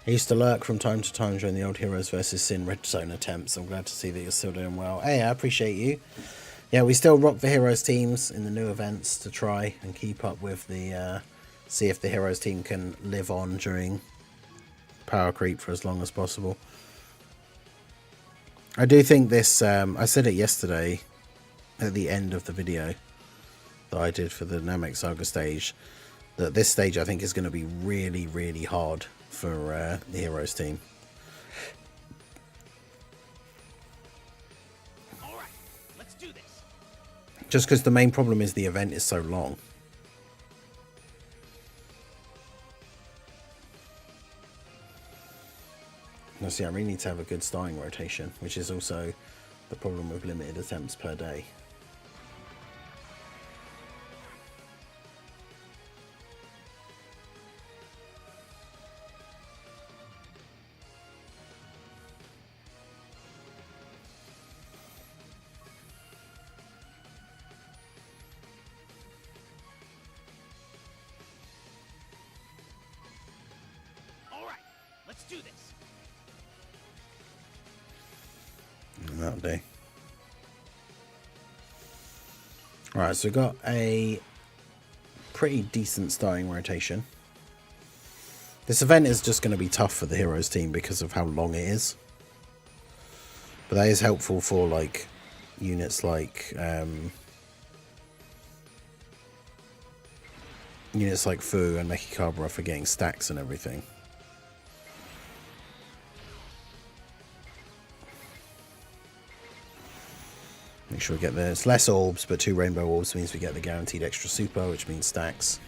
Speaker 1: I used to lurk from time to time during the old Heroes vs. Sin Red Zone attempts. I'm glad to see that you're still doing well. Hey, I appreciate you. Yeah, we still rock the Heroes teams in the new events to try and keep up with the... see if the Heroes team can live on during Power Creep for as long as possible. I do think this... I said it yesterday at the end of the video that I did for the Namek Saga stage, that this stage I think is going to be really, really hard for the Heroes team.
Speaker 2: All right, let's do this.
Speaker 1: Just because the main problem is the event is so long. Now see, I really need to have a good starting rotation, which is also the problem with limited attempts per day.
Speaker 2: Let's do this.
Speaker 1: That'll do. Alright, so we've got a pretty decent starting rotation. This event is just going to be tough for the Heroes team because of how long it is. But that is helpful for like units like Fu and Mechikabra for getting stacks and everything. Make sure we get there. It's less orbs, but 2 rainbow orbs means we get the guaranteed extra super, which means stacks.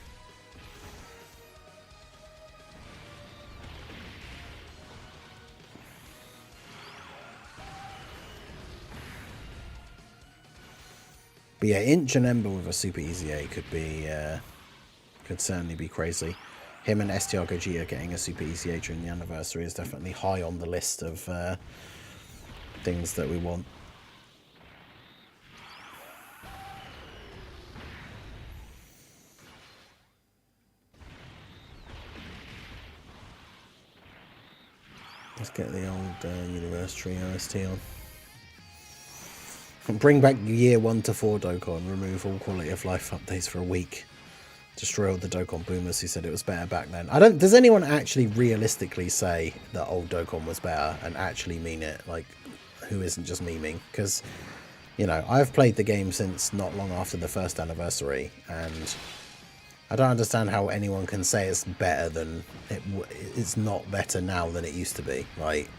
Speaker 1: But yeah, Inch and Ember with a super easy A could certainly be crazy. Him and STR Gogeta getting a super easy A during the anniversary is definitely high on the list of things that we want. Let's get the old Universe Tree OST on. Bring back year 1 to 4 Dokkan. Remove all quality of life updates for a week. Destroy all the Dokkan boomers who said it was better back then. Does anyone actually realistically say that old Dokkan was better and actually mean it? Like, who isn't just memeing? Because, you know, I've played the game since not long after the first anniversary, and I don't understand how anyone can say it's better than it's not better now than it used to be. Like,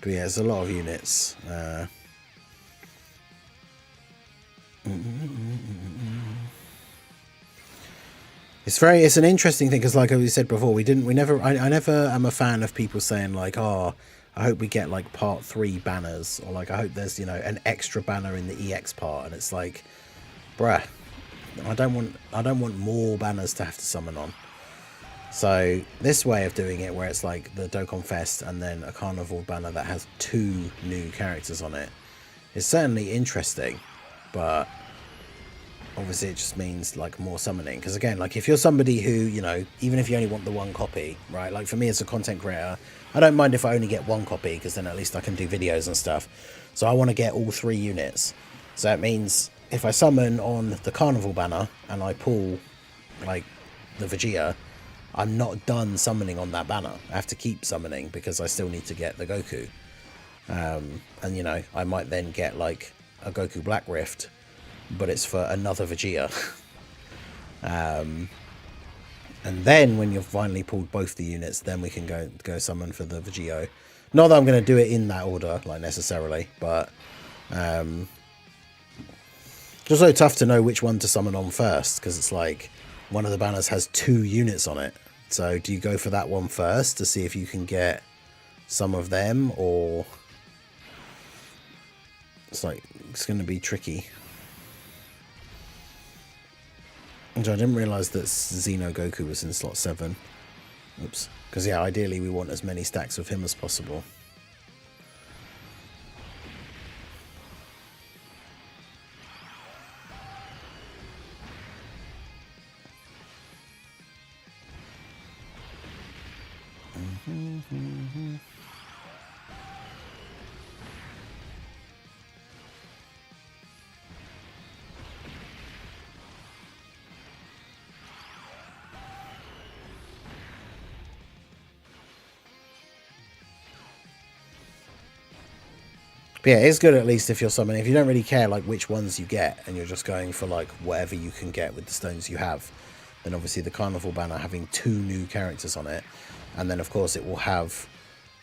Speaker 1: but yeah, there's a lot of units. It's an interesting thing because, like we said before, I never am a fan of people saying like, oh, I hope we get like part 3 banners, or like I hope there's, you know, an extra banner in the EX part, and it's like, bruh, I don't want more banners to have to summon on. So this way of doing it, where it's like the Dokkan Fest and then a Carnival banner that has 2 new characters on it, is certainly interesting, but obviously it just means like more summoning. Because again, like if you're somebody who, you know, even if you only want the 1 copy, right? Like for me as a content creator, I don't mind if I only get 1 copy, because then at least I can do videos and stuff. So I want to get all 3 units. So that means if I summon on the Carnival banner and I pull like the Vegeta, I'm not done summoning on that banner. I have to keep summoning because I still need to get the Goku. And you know, I might then get like a Goku Black Rift, but it's for another Vegeta. And then when you've finally pulled both the units, then we can go summon for the Vegito. Not that I'm going to do it in that order, like necessarily, but it's also tough to know which one to summon on first, because it's like one of the banners has 2 units on it. So do you go for that one first to see if you can get some of them, or it's going to be tricky. I didn't realise that Xeno Goku was in slot 7. Oops. Because yeah, ideally we want as many stacks of him as possible. But yeah, it's good at least if you're summoning. If you don't really care like which ones you get, and you're just going for like whatever you can get with the stones you have, then obviously the Carnival banner having 2 new characters on it, and then of course it will have,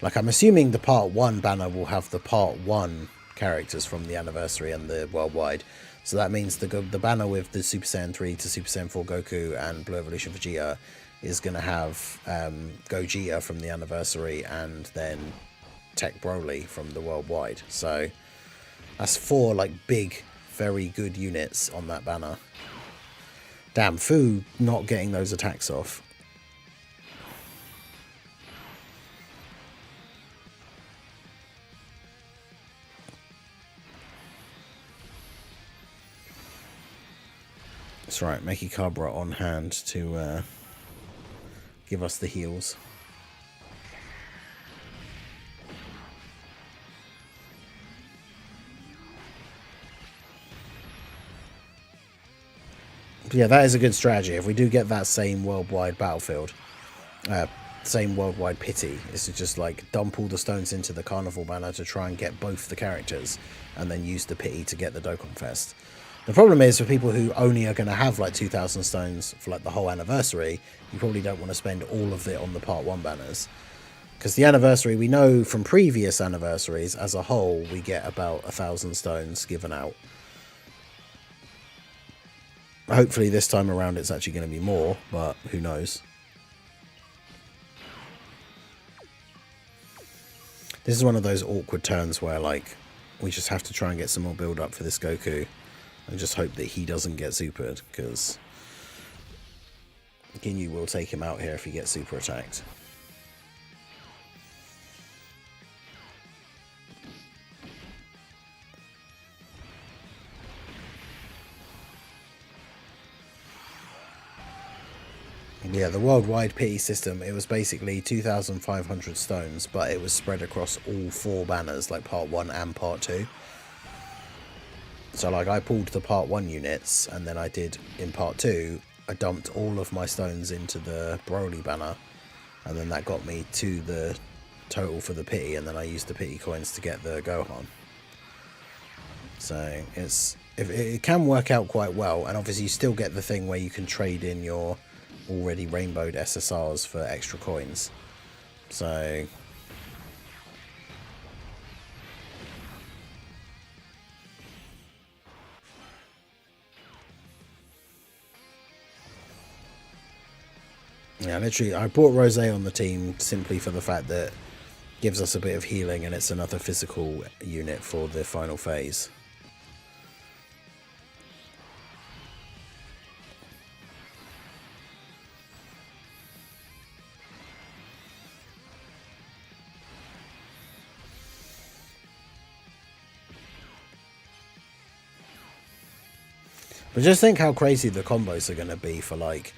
Speaker 1: like I'm assuming the Part 1 banner will have the Part 1 characters from the anniversary and the worldwide. So that means the banner with the Super Saiyan 3 to Super Saiyan 4 Goku and Blue Evolution Vegeta is going to have Gogeta from the anniversary and then Tech Broly from the worldwide. So that's 4 like big, very good units on that banner. Damn, Fu not getting those attacks off. That's right, Mechikabra on hand to give us the heals. Yeah, that is a good strategy. If we do get that same worldwide battlefield, same worldwide pity, is to just like dump all the stones into the Carnival banner to try and get both the characters, and then use the pity to get the Dokkan Fest. The problem is for people who only are going to have like 2,000 stones for like the whole anniversary, you probably don't want to spend all of it on the Part 1 banners. Because the anniversary, we know from previous anniversaries, as a whole, we get about 1,000 stones given out. Hopefully this time around it's actually going to be more, but who knows. This is one of those awkward turns where like we just have to try and get some more build up for this Goku and just hope that he doesn't get supered, because Ginyu will take him out here if he gets super attacked. Yeah, the worldwide pity system, it was basically 2,500 stones, but it was spread across all 4 banners, like Part 1 and Part 2. So like I pulled the Part 1 units, and then I did in Part 2, I dumped all of my stones into the Broly banner, and then that got me to the total for the pity, and then I used the pity coins to get the Gohan. So it can work out quite well, and obviously you still get the thing where you can trade in your already rainbowed SSRs for extra coins. So yeah, literally I brought Rose on the team simply for the fact that it gives us a bit of healing, and it's another physical unit for the final phase. But just think how crazy the combos are going to be for like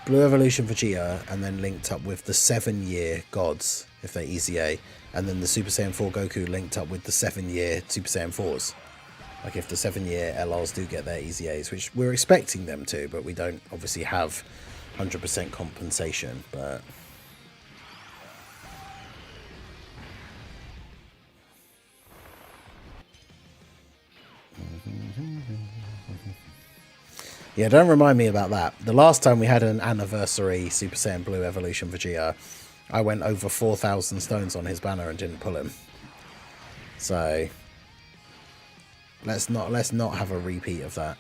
Speaker 1: Blue Evolution Vegeta and then linked up with the 7-year gods if they EZA, and then the Super Saiyan 4 Goku linked up with the 7-year Super Saiyan 4s. Like if the 7-year LRs do get their EZAs, which we're expecting them to, but we don't obviously have 100% compensation, but... Yeah, don't remind me about that. The last time we had an anniversary Super Saiyan Blue Evolution Vegeta, I went over 4,000 stones on his banner and didn't pull him. So let's not have a repeat of that.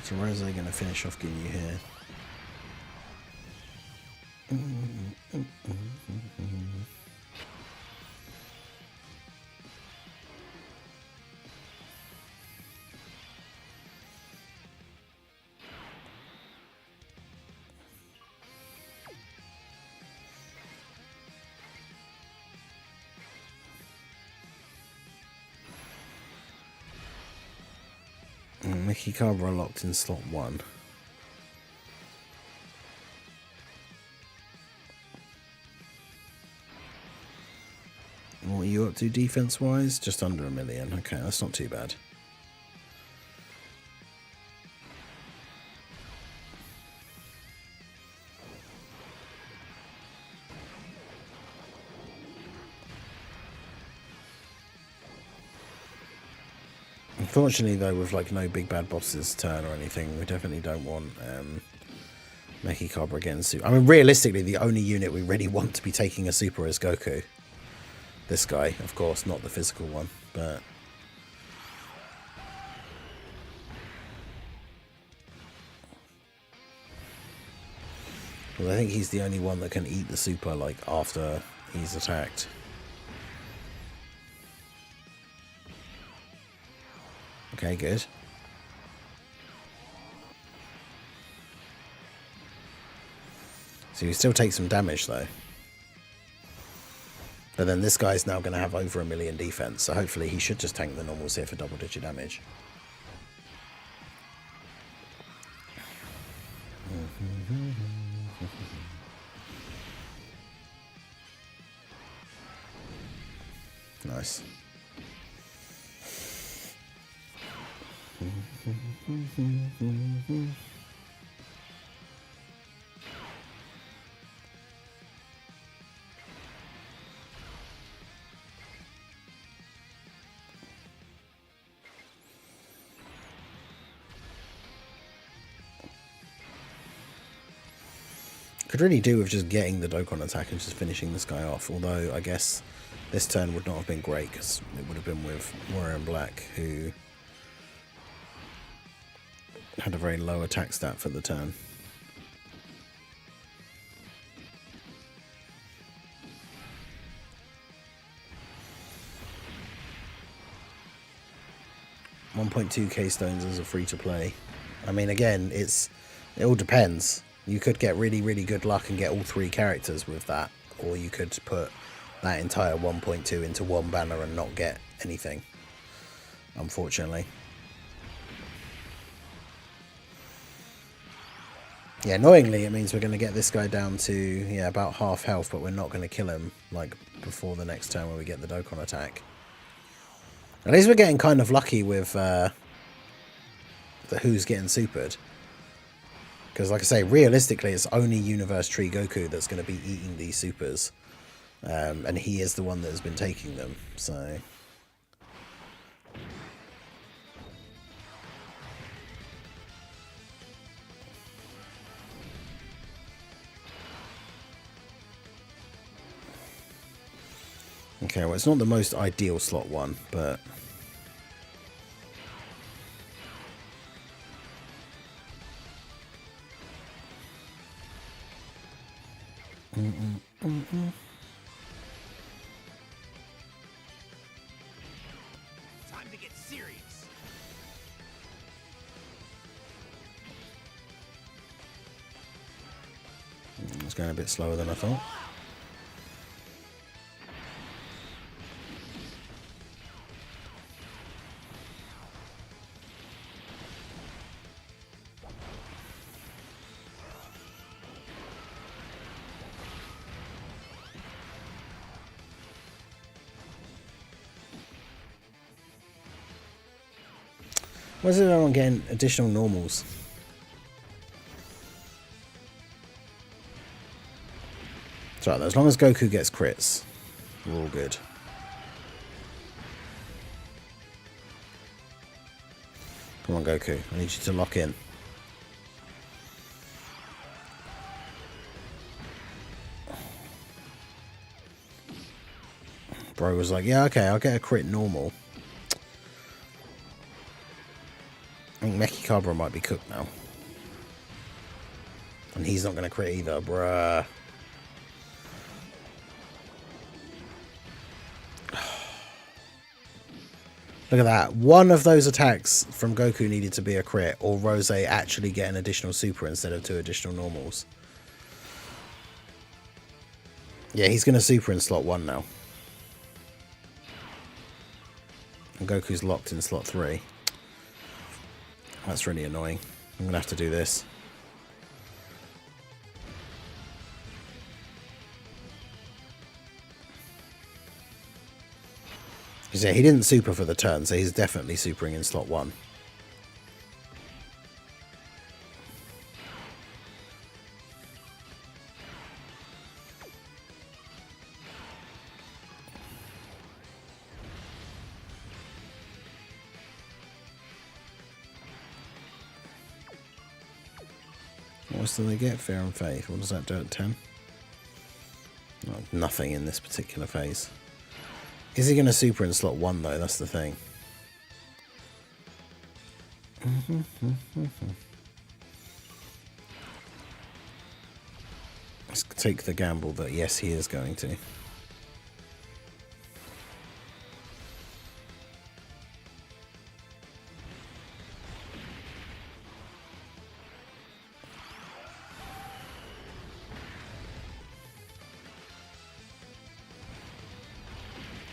Speaker 1: So where is they going to finish off Ginyu here? Mickey Cabra locked in slot 1. What are you up to defense-wise? Just under 1 million. Okay, that's not too bad. Unfortunately, though, with like no big bad bosses turn or anything, we definitely don't want Meki Cabra again. I mean, realistically, the only unit we really want to be taking a super is Goku. This guy, of course, not the physical one, but... Well, I think he's the only one that can eat the super, like, after he's attacked. Okay, good. So he still takes some damage, though. But then this guy's now going to have over 1 million defense, so hopefully he should just tank the normals here for double-digit damage. Nice. Could really do with just getting the Dokkan attack and just finishing this guy off, although I guess this turn would not have been great because it would have been with Warrior in Black, who had a very low attack stat for the turn. $1.2k stones as a free to play. I mean, again, it all depends. You could get really, really good luck and get all 3 characters with that, or you could put that entire 1.2 into one banner and not get anything, unfortunately. Yeah, annoyingly, it means we're going to get this guy down to about half health, but we're not going to kill him like before the next turn when we get the Dokkan attack. At least we're getting kind of lucky with the who's getting supered. Because, like I say, realistically, it's only Universe Tree Goku that's going to be eating these supers. And he is the one that has been taking them, so... Okay, well, it's not the most ideal slot 1, but...
Speaker 2: Time to get serious.
Speaker 1: It's going a bit slower than I thought. Why is everyone getting additional normals? It's right, as long as Goku gets crits, we're all good. Come on, Goku. I need you to lock in. Bro was like, yeah, okay, I'll get a crit normal. I think Mechikabra might be cooked now. And he's not going to crit either, bruh. Look at that. One of those attacks from Goku needed to be a crit, or Rose actually get an additional super instead of 2 additional normals. Yeah, he's going to super in slot 1 now. And Goku's locked in slot 3. That's really annoying. I'm going to have to do this. Because yeah, he didn't super for the turn, so he's definitely supering in slot 1. What else do they get? Fear and Faith. What does that do at 10? Oh, nothing in this particular phase. Is he going to super in slot 1 though? That's the thing. Let's take the gamble that yes, he is going to.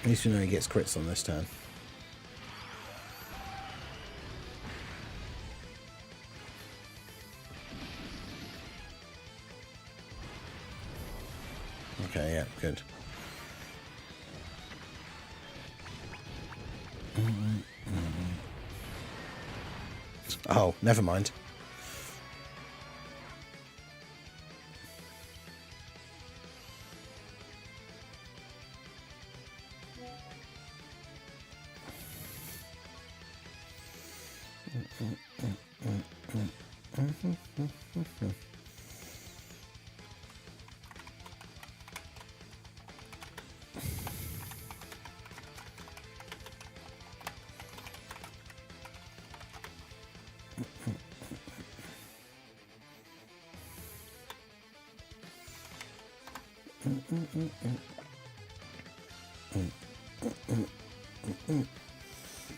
Speaker 1: At least we know he gets crits on this turn. Okay, yeah, good. Oh, never mind.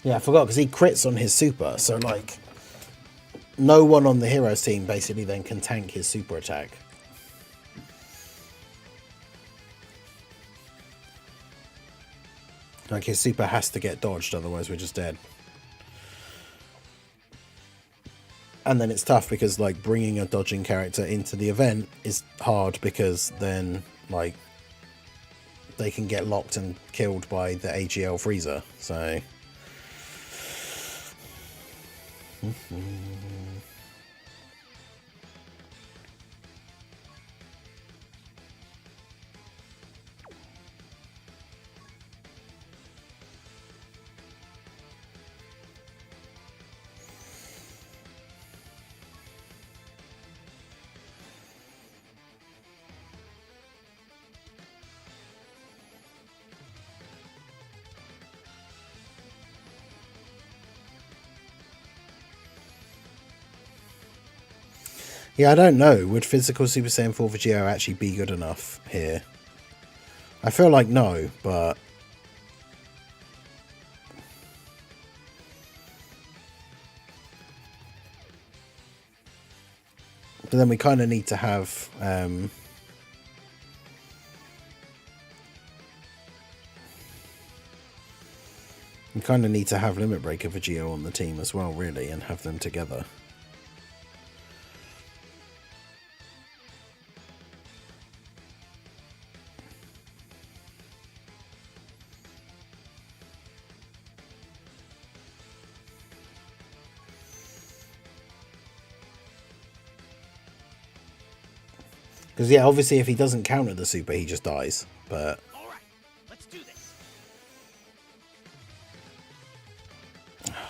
Speaker 1: Yeah, I forgot because he crits on his super, so like no one on the heroes team basically then can tank his super attack. Like his super has to get dodged, otherwise we're just dead. And then it's tough because like bringing a dodging character into the event is hard because then like they can get locked and killed by the AGL Freezer. So Yeah, I don't know. Would physical Super Saiyan 4 Vegito actually be good enough here? I feel like no, but... But then we kind of need to have... we kind of need to have Limit Breaker Vegito on the team as well, really, and have them together. Because, yeah, obviously if he doesn't counter the super, he just dies. But...
Speaker 2: All right, let's do this.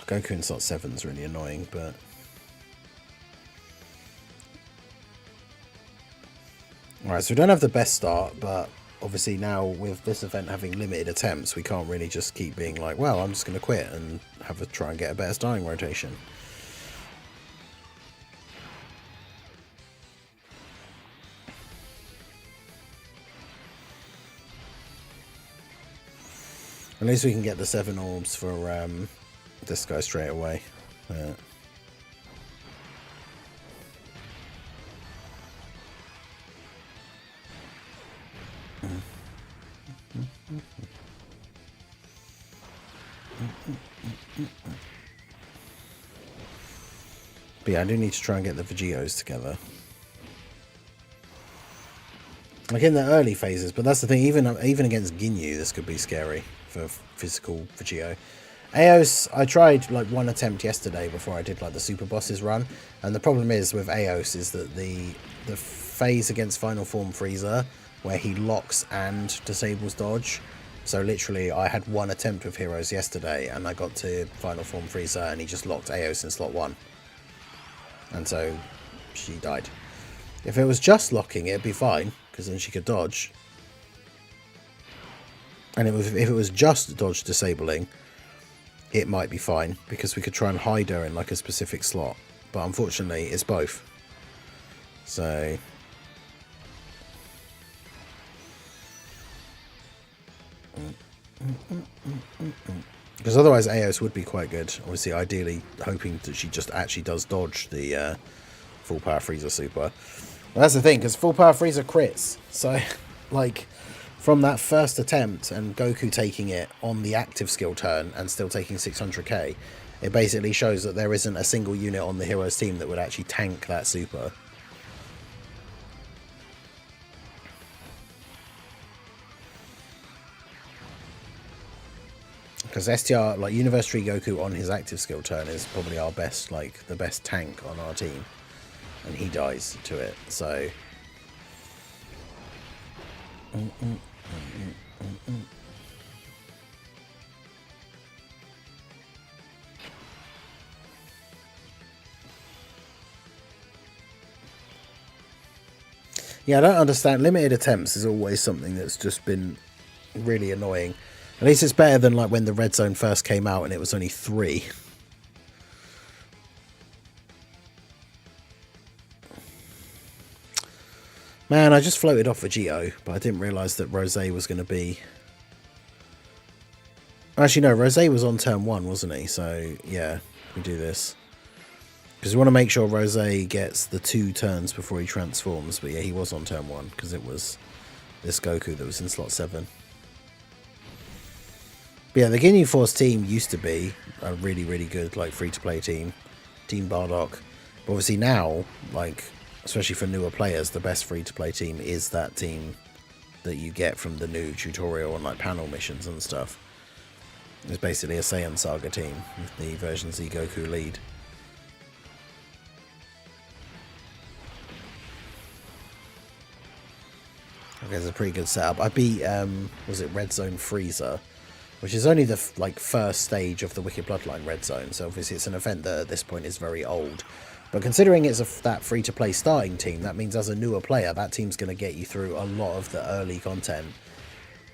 Speaker 1: Goku in slot 7 is really annoying, but... Alright, so we don't have the best start, but obviously now with this event having limited attempts, we can't really just keep being like, well, I'm just going to quit and have a try and get a better starting rotation. At least we can get the 7 orbs for this guy straight away. But yeah, I do need to try and get the Vegetos together. Like in the early phases, but that's the thing, even against Ginyu, this could be scary for physical Vegito. Eos, I tried like one attempt yesterday before I did like the Super Bosses run, and the problem is with Eos is that the phase against Final Form Frieza, where he locks and disables dodge, so literally I had one attempt with Heroes yesterday, and I got to Final Form Frieza, and he just locked Eos in slot 1. And so she died. If it was just locking, it'd be fine, because then she could dodge. And if it was just dodge disabling, it might be fine, because we could try and hide her in like a specific slot. But unfortunately, it's both. So... because otherwise Eos would be quite good. Obviously, ideally hoping that she just actually does dodge the full power Frieza super. Well, that's the thing, because full power Frieza crits. So, like, from that first attempt and Goku taking it on the active skill turn and still taking 600k, it basically shows that there isn't a single unit on the Heroes team that would actually tank that super. Because STR, like Universe Tree Goku on his active skill turn is probably our best, like, the best tank on our team. And he dies to it, so... Yeah, I don't understand. Limited attempts is always something that's just been really annoying. At least it's better than like when the red zone first came out and it was only 3. Man, I just floated off Vegito, but I didn't realise that Rose was going to be... Actually, no, Rose was on turn 1, wasn't he? So, yeah, we do this. Because we want to make sure Rose gets the 2 turns before he transforms. But yeah, he was on turn 1, because it was this Goku that was in slot 7. But yeah, the Ginyu Force team used to be a really, really good, like, free-to-play team. Team Bardock. But obviously now, like, especially for newer players, the best free-to-play team is that team that you get from the new tutorial and, like, panel missions and stuff. It's basically a Saiyan Saga team with the version Z Goku lead. Okay, it's a pretty good setup. I beat, was it Red Zone Frieza? Which is only the like first stage of the Wicked Bloodline Red Zone, so obviously it's an event that at this point is very old. But considering it's that free-to-play starting team, that means as a newer player, that team's going to get you through a lot of the early content.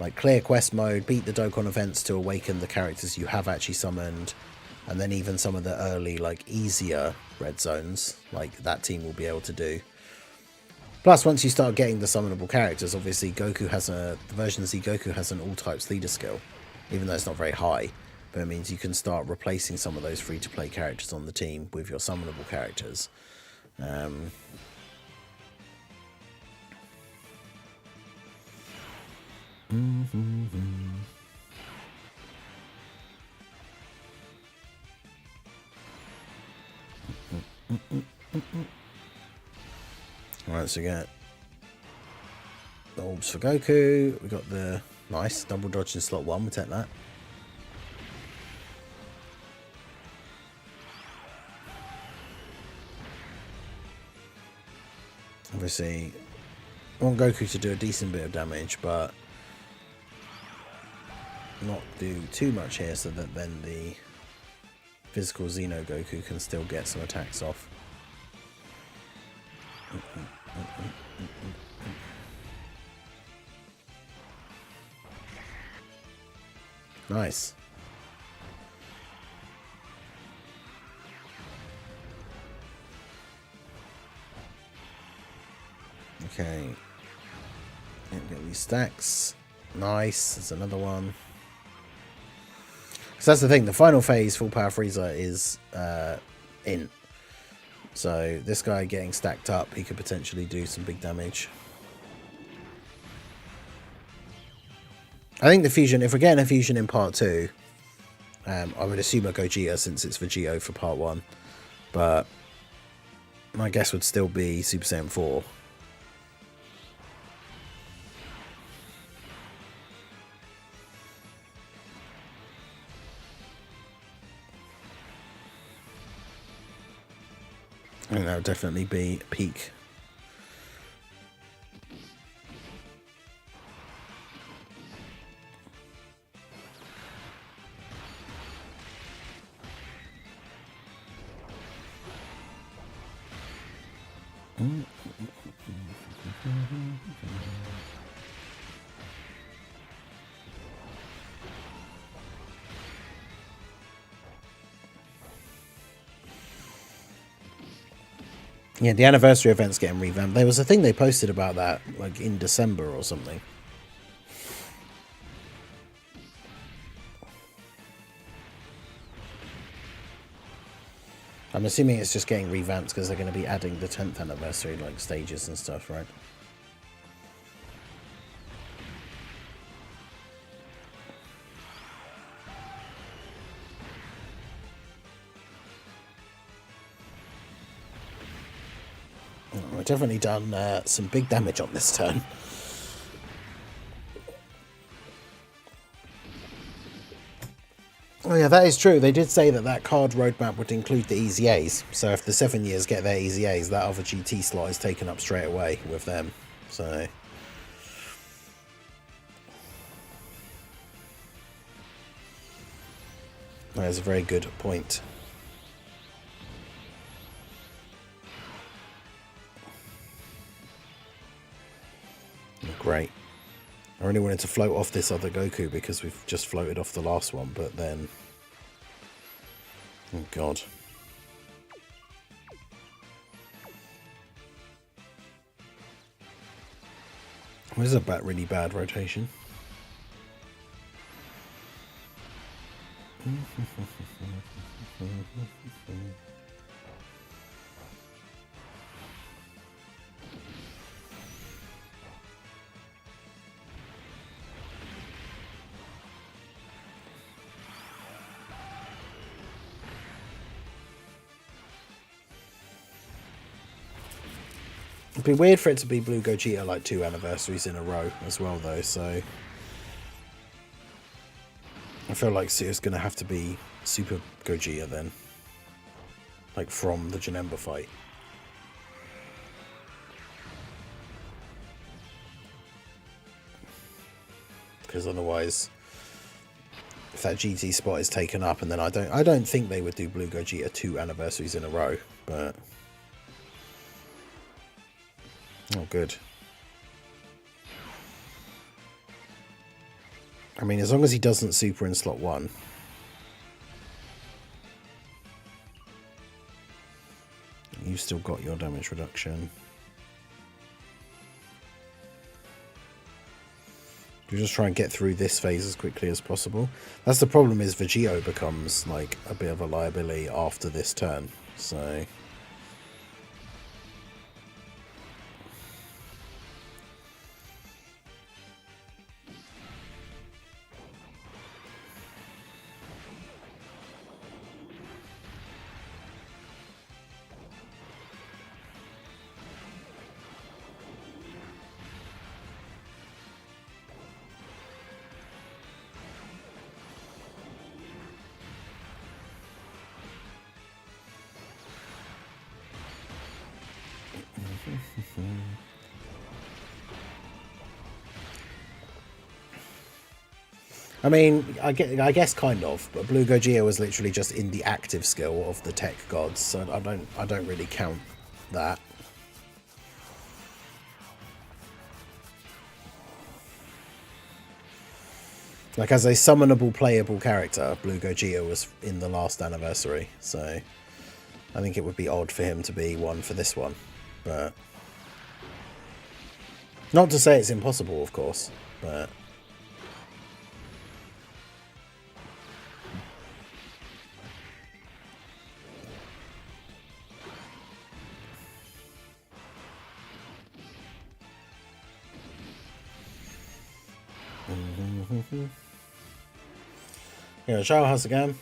Speaker 1: Like clear quest mode, beat the Dokkan events to awaken the characters you have actually summoned, And then even some of the early, like, easier red zones, like, that team will be able to do. Plus, once you start getting the summonable characters, obviously Goku has the version Z Goku has an all-types leader skill, even though it's not very high. But it means you can start replacing some of those free-to-play characters on the team with your summonable characters. Alright, so we get the orbs for Goku. We got the nice double dodge in slot 1. We take that. Obviously, I want Goku to do a decent bit of damage, but not do too much here so that then the physical Xeno Goku can still get some attacks off. Nice. Okay. Get these stacks. Nice. There's another one. So that's the thing. The final phase, Full Power Frieza, is in. So this guy getting stacked up, he could potentially do some big damage. I think the fusion, if we're getting a fusion in part 2, I would assume a Gogeta since it's Vegito for part 1. But my guess would still be Super Saiyan 4. And that would definitely be peak. Yeah, the anniversary event's getting revamped. There was a thing they posted about that, like in December or something. I'm assuming it's just getting revamped because they're going to be adding the 10th anniversary, like stages and stuff, right? We've definitely done some big damage on this turn. Oh yeah, that is true. They did say that that card roadmap would include the Easy A's. So if the 7 years get their Easy A's, that other GT slot is taken up straight away with them. So that is a very good point. Great. I really wanted to float off this other Goku because we've just floated off the last one, but then... Oh god. This is a really bad rotation. It'd be weird for it to be Blue Gogeta like 2 anniversaries in a row as well, though, so... I feel like it's going to have to be Super Gogeta then. Like, from the Janemba fight. Because otherwise, if that GT spot is taken up, and then I don't think they would do Blue Gogeta 2 anniversaries in a row, but... Oh, good. I mean, as long as he doesn't super in slot 1. you've still got your damage reduction. You just try and get through this phase as quickly as possible. That's the problem, is Vegito becomes like a bit of a liability after this turn. So I mean, I guess kind of, but Blue Gogeta was literally just in the active skill of the tech gods, so I don't really count that. Like, as a summonable playable character, Blue Gogeta was in the last anniversary, so I think it would be odd for him to be one for this one, but not to say it's impossible, of course, but yeah, shower house again.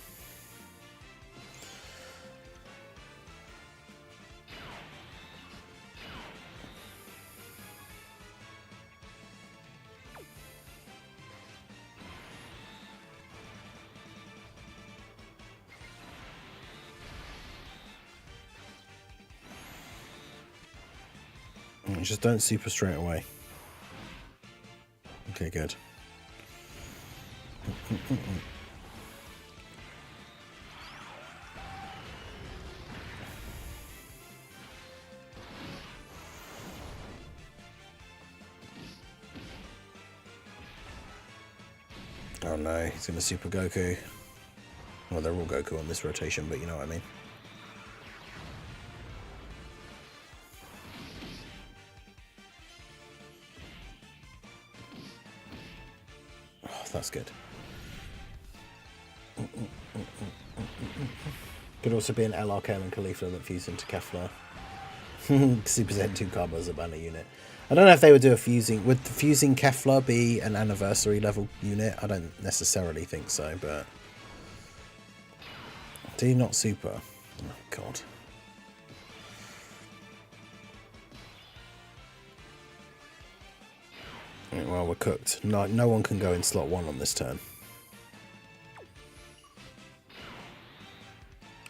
Speaker 1: Just don't super straight away. Okay, good. Oh no, he's gonna super Goku. Well, they're all Goku on this rotation, but you know what I mean. Oh, that's good. Could also be an LRK and Khalifa that fuse into Kefla. Super Z2 Karma as a banner unit. I don't know if they would do a fusing. Would fusing Kefla be an anniversary level unit? I don't necessarily think so, but do you not super? Oh god. Well, we're cooked. No one can go in slot 1 on this turn.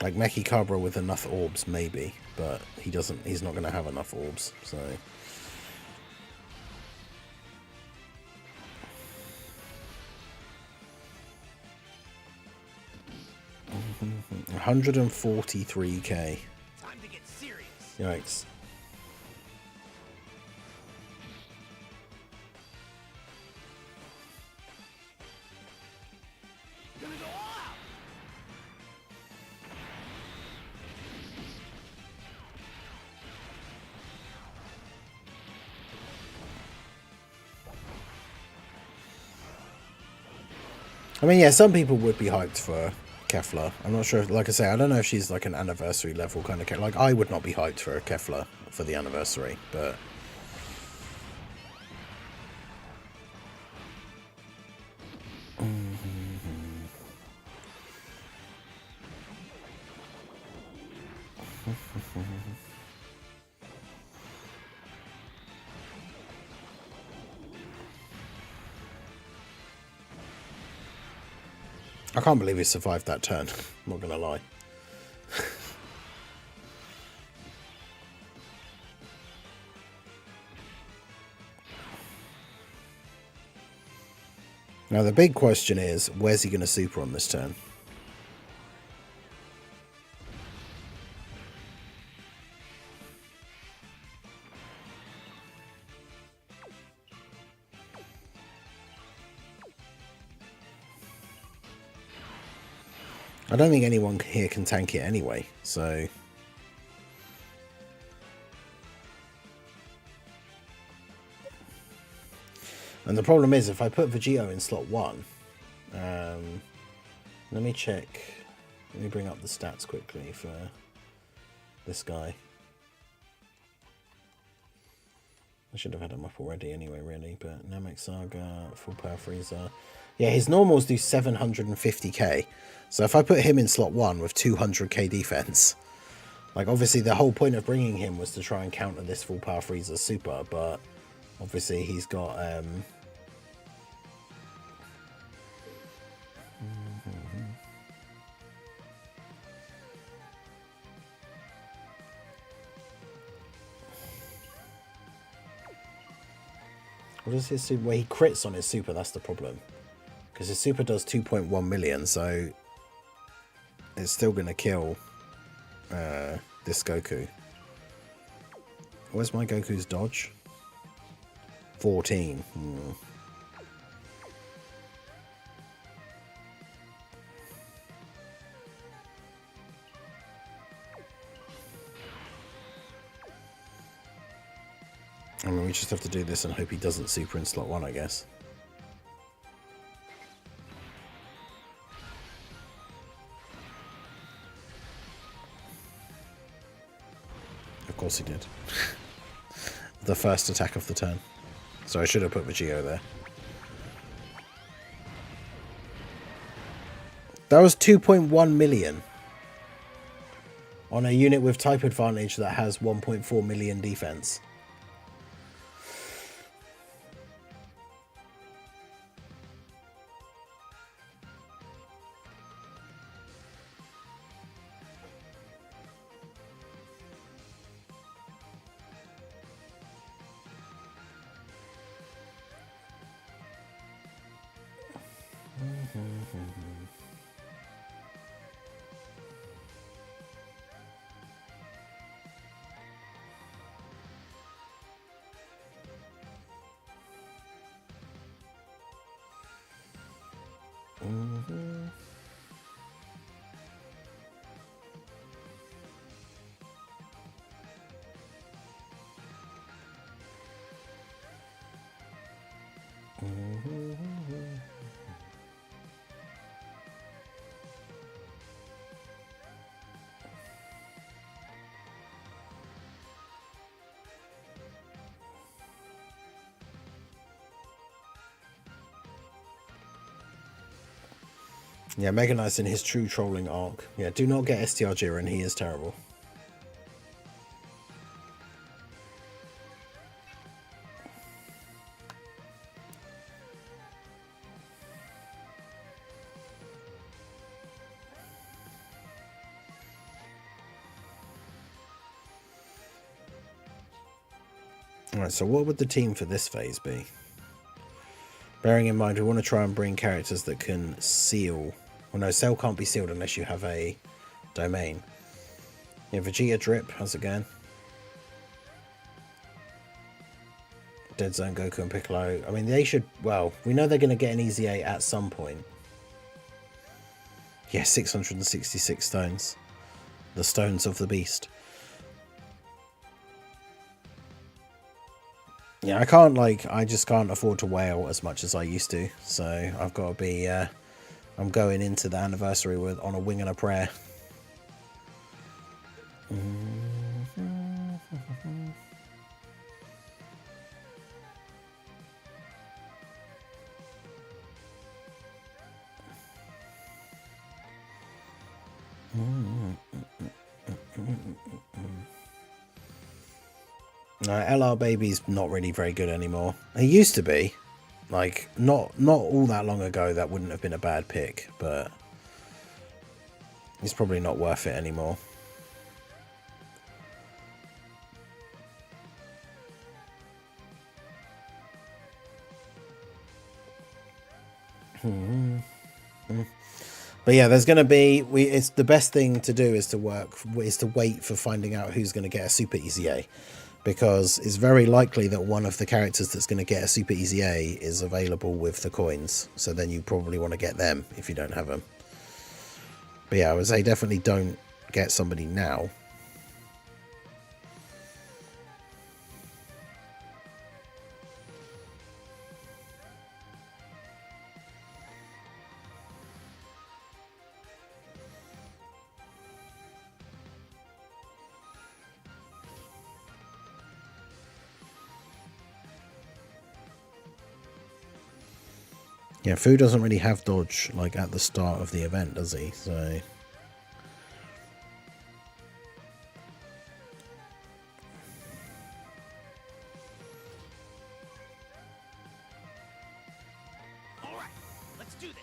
Speaker 1: Like Meki Cabra with enough orbs, maybe, but he doesn't. He's not going to have enough orbs, so. 143k.
Speaker 2: Time to get serious.
Speaker 1: Yikes.
Speaker 2: Gonna go all out.
Speaker 1: I mean, yeah, some people would be hyped for Kefla. I'm not sure. Like I say, I don't know if she's like an anniversary level kind of character. Like, I would not be hyped for Kefla for the anniversary, but. I can't believe he survived that turn. I'm not gonna lie. Now the big question is, where's he gonna super on this turn? I don't think anyone here can tank it anyway, so. And the problem is, if I put Vegito in slot 1, let me check. Let me bring up the stats quickly for this guy. I should have had him up already anyway, really. But Namek Saga, Full Power Freezer. Yeah, his normals do 750k. So if I put him in slot 1 with 200k defense, like obviously the whole point of bringing him was to try and counter this Full Power Freezer super, but obviously he's got what is his super? Well, he crits on his super, that's the problem. Because his super does 2.1 million, so it's still going to kill this Goku. Where's my Goku's dodge? 14. I mean, we just have to do this and hope he doesn't super in slot 1, I guess. Of course he did. The first attack of the turn. So I should have put Vegito there. That was 2.1 million. On a unit with type advantage that has 1.4 million defense. Yeah, Mega Knight's in his true trolling arc. Yeah, do not get STR Jiren, he is terrible. Alright, so what would the team for this phase be? Bearing in mind, we want to try and bring characters that can seal. Well, no, Cell can't be sealed unless you have a domain. Yeah, Vegeta Drip, how's it going? Dead Zone, Goku and Piccolo. I mean, they should... Well, we know they're going to get an easy 8 at some point. Yeah, 666 stones. The stones of the beast. Yeah, I can't, like, I just can't afford to whale as much as I used to. So I've got to be, I'm going into the anniversary with on a wing and a prayer. LR Baby's not really very good anymore. He used to be. Like, not all that long ago, that wouldn't have been a bad pick, but it's probably not worth it anymore. But yeah, there's going to be... It's the best thing to do is to wait for finding out who's going to get a Super Easy A. Because it's very likely that one of the characters that's going to get a Super Easy A is available with the coins. So then you probably want to get them if you don't have them. But yeah, I would say definitely don't get somebody now. Yeah, Fu doesn't really have dodge like at the start of the event, does he? So
Speaker 2: All right, let's do this.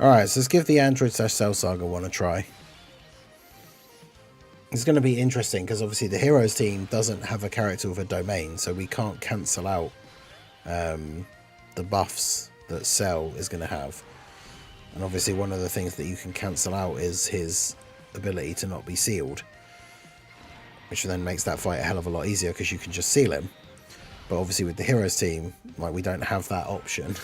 Speaker 1: Alright, so let's give the Android / Cell Saga one a try. It's going to be interesting because obviously the Heroes team doesn't have a character with a domain, so we can't cancel out the buffs that Cell is going to have. And obviously one of the things that you can cancel out is his ability to not be sealed, which then makes that fight a hell of a lot easier because you can just seal him. But obviously with the Heroes team, like, we don't have that option.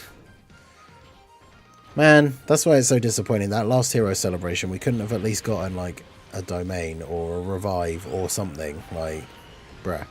Speaker 1: Man, that's why it's so disappointing. That last Hero Celebration, we couldn't have at least gotten like a domain or a revive or something. Like, bruh.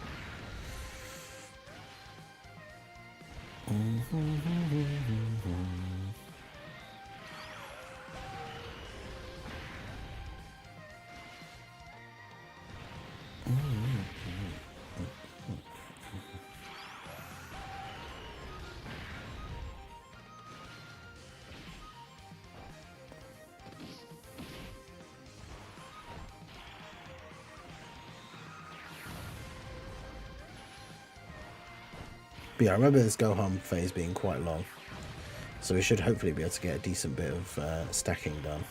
Speaker 1: But yeah, I remember this Gohan phase being quite long, so we should hopefully be able to get a decent bit of stacking done.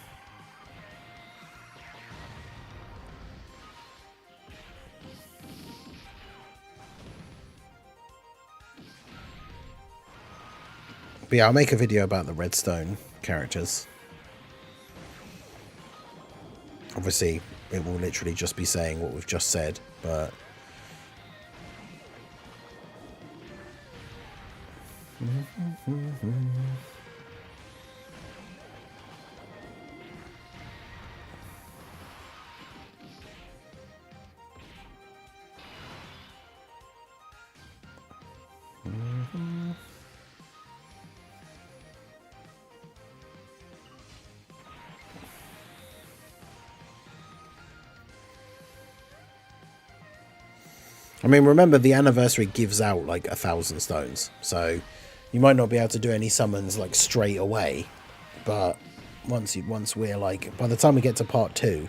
Speaker 1: But yeah, I'll make a video about the Redstone characters. Obviously, it will literally just be saying what we've just said, but... I mean, remember, the anniversary gives out like 1,000 stones, so you might not be able to do any summons like straight away, but once we're like, by the time we get to part 2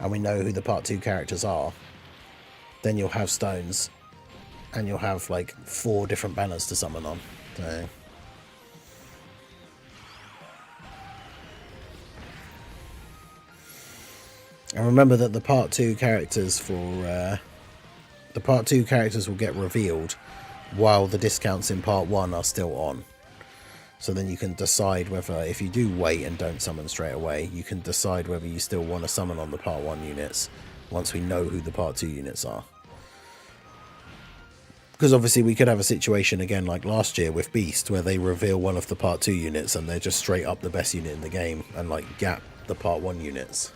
Speaker 1: and we know who the part 2 characters are, then you'll have stones and you'll have like 4 different banners to summon on. So and remember that the part 2 characters for the part 2 characters will get revealed while the discounts in part 1 are still on. So then you can decide whether, if you do wait and don't summon straight away, you can decide whether you still want to summon on the part 1 units once we know who the part 2 units are. Because obviously we could have a situation again like last year with Beast, where they reveal one of the part 2 units and they're just straight up the best unit in the game and like gap the part 1 units.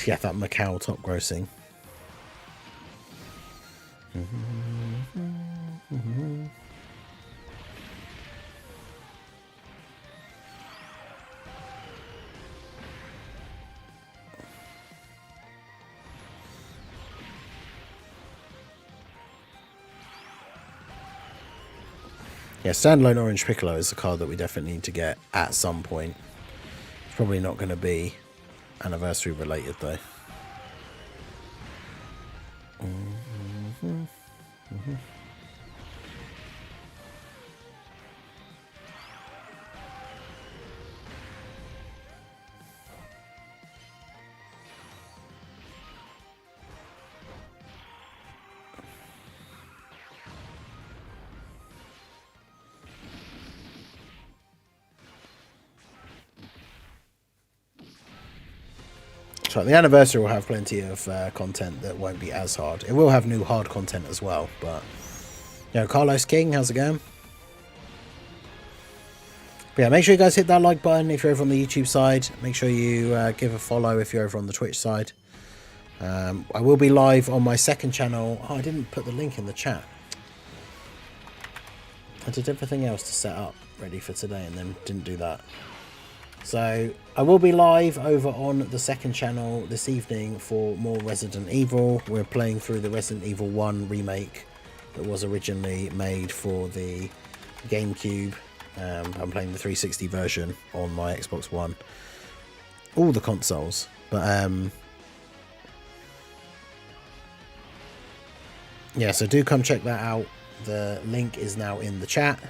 Speaker 1: Yeah, that Macau top grossing. Yeah, standalone Orange Piccolo is a card that we definitely need to get at some point. It's probably not going to be anniversary related though. So the anniversary will have plenty of content that won't be as hard. It will have new hard content as well, but Carlos King, how's it going? But yeah, make sure you guys hit that like button if you're over on the YouTube side. Make sure you give a follow if you're over on the Twitch side. I will be live on my second channel. Oh, I didn't put the link in the chat. I did everything else to set up ready for today and then didn't do that. So I will be live over on the second channel this evening for more Resident Evil. We're playing through the Resident Evil 1 remake that was originally made for the GameCube. I'm playing the 360 version on my Xbox One. All the consoles. But yeah, so do come check that out. The link is now in the chat.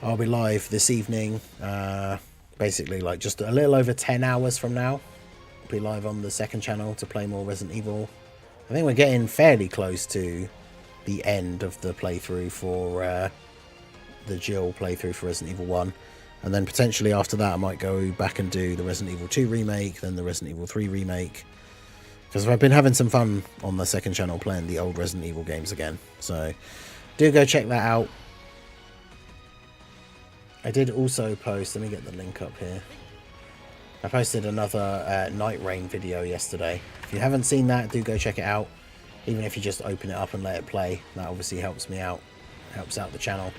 Speaker 1: I'll be live this evening, basically like just a little over 10 hours from now. I'll be live on the second channel to play more Resident Evil. I think we're getting fairly close to the end of the playthrough for the Jill playthrough for Resident Evil 1. And then potentially after that I might go back and do the Resident Evil 2 remake, then the Resident Evil 3 remake. Because I've been having some fun on the second channel playing the old Resident Evil games again. So do go check that out. I did also post, let me get the link up here. I posted another Night Rain video yesterday. If you haven't seen that, do go check it out. Even if you just open it up and let it play, that obviously helps me out. Helps out the channel.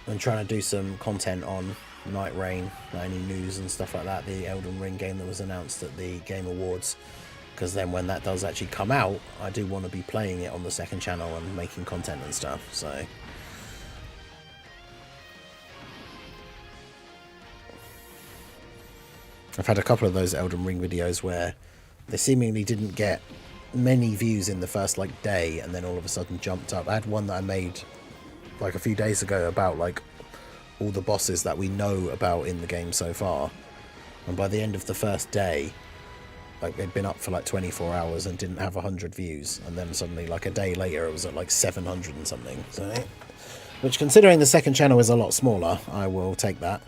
Speaker 1: I'm trying to do some content on Night Rain, any news and stuff like that. The Elden Ring game that was announced at the Game Awards. Because then when that does actually come out, I do want to be playing it on the second channel and making content and stuff. So I've had a couple of those Elden Ring videos where they seemingly didn't get many views in the first like day and then all of a sudden jumped up. I had one that I made like a few days ago about like all the bosses that we know about in the game so far, and by the end of the first day, like they'd been up for like 24 hours and didn't have 100 views, and then suddenly like a day later it was at like 700 and something. So, which considering the second channel is a lot smaller, I will take that.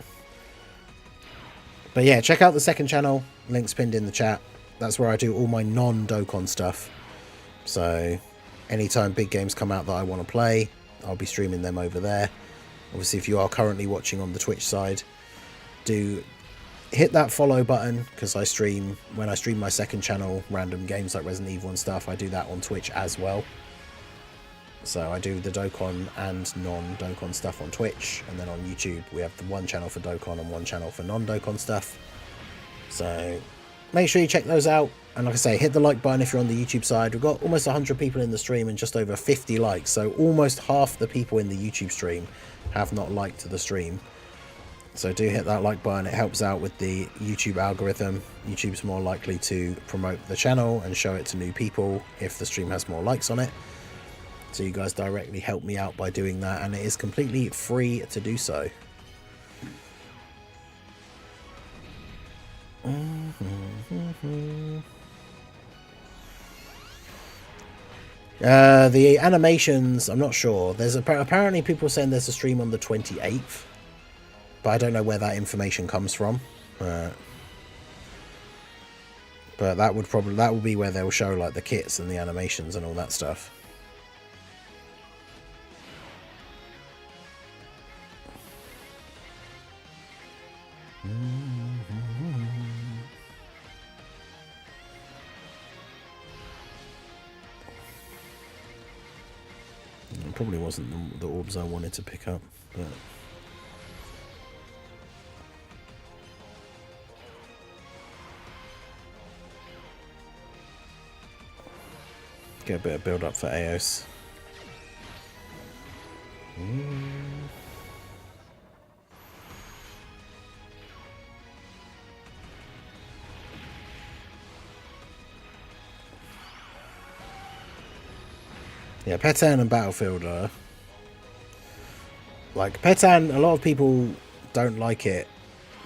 Speaker 1: But yeah, check out the second channel, links pinned in the chat. That's where I do all my non-Dokkan stuff. So anytime big games come out that I want to play, I'll be streaming them over there. Obviously, if you are currently watching on the Twitch side, do hit that follow button, because I stream, when I stream my second channel, random games like Resident Evil and stuff, I do that on Twitch as well. So I do the Dokkan and non-Dokkan stuff on Twitch, and then on YouTube we have the one channel for Dokkan and one channel for non-Dokkan stuff. So make sure you check those out, and like I say, hit the like button if you're on the YouTube side. We've got almost 100 people in the stream and just over 50 likes, so almost half the people in the YouTube stream have not liked the stream. So do hit that like button, it helps out with the YouTube algorithm. YouTube's more likely to promote the channel and show it to new people if the stream has more likes on it. So you guys directly help me out by doing that, and it is completely free to do so. The animations, I'm not sure. There's apparently people saying there's a stream on the 28th. But I don't know where that information comes from. But that would be where they'll show like the kits and the animations and all that stuff. It probably wasn't the orbs I wanted to pick up, but get a bit of build up for Eos. Yeah, Petan and Battlefield are like Petan. A lot of people don't like it,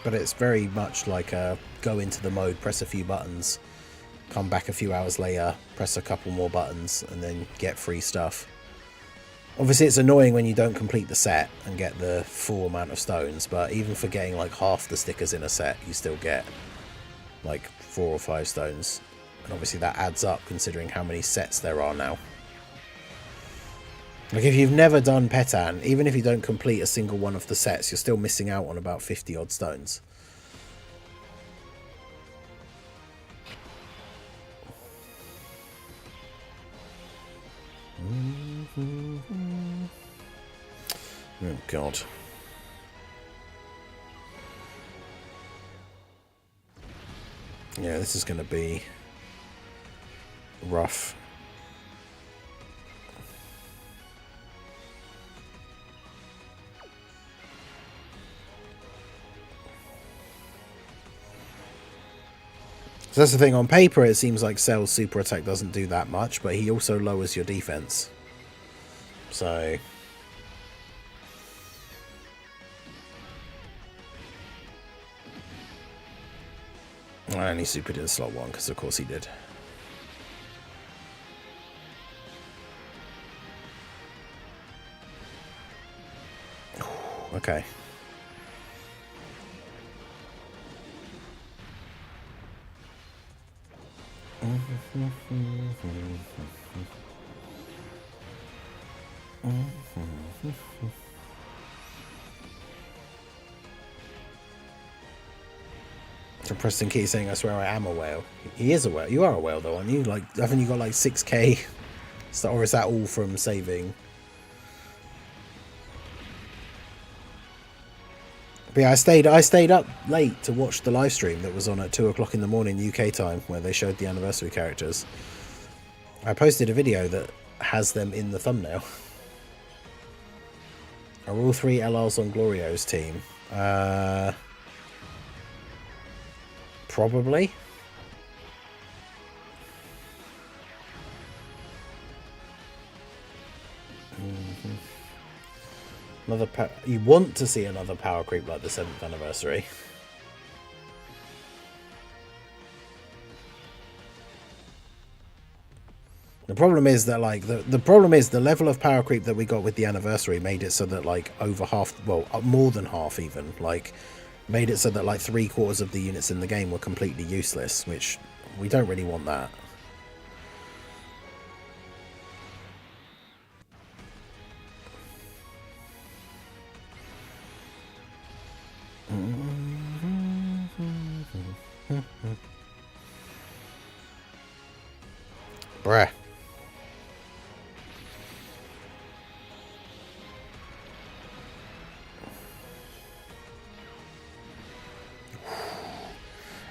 Speaker 1: but it's very much like a go into the mode, press a few buttons, come back a few hours later, press a couple more buttons, and then get free stuff. Obviously, it's annoying when you don't complete the set and get the full amount of stones, but even for getting like half the stickers in a set, you still get like 4 or 5 stones. And obviously that adds up considering how many sets there are now. Like if you've never done Petan, even if you don't complete a single one of the sets, you're still missing out on about 50 odd stones. Oh god. Yeah, this is going to be rough. So that's the thing, on paper it seems like Cell's super attack doesn't do that much, but he also lowers your defense. So I only supered in slot 1 because of course he did. Okay. So Preston Key saying, I swear I am a whale. He is a whale. You are a whale though, aren't you? Like, haven't you got like 6k? Or is that all from saving? But yeah, I stayed up late to watch the live stream that was on at 2 o'clock in the morning UK time, where they showed the anniversary characters. I posted a video that has them in the thumbnail. Are all 3 LRs on Glorio's team? Probably. You want to see another power creep like the 7th anniversary. The problem is that like the problem is the level of power creep that we got with the anniversary made it so that like over half, well more than half even, like made it so that like 3/4 of the units in the game were completely useless, which we don't really want that. Bruh.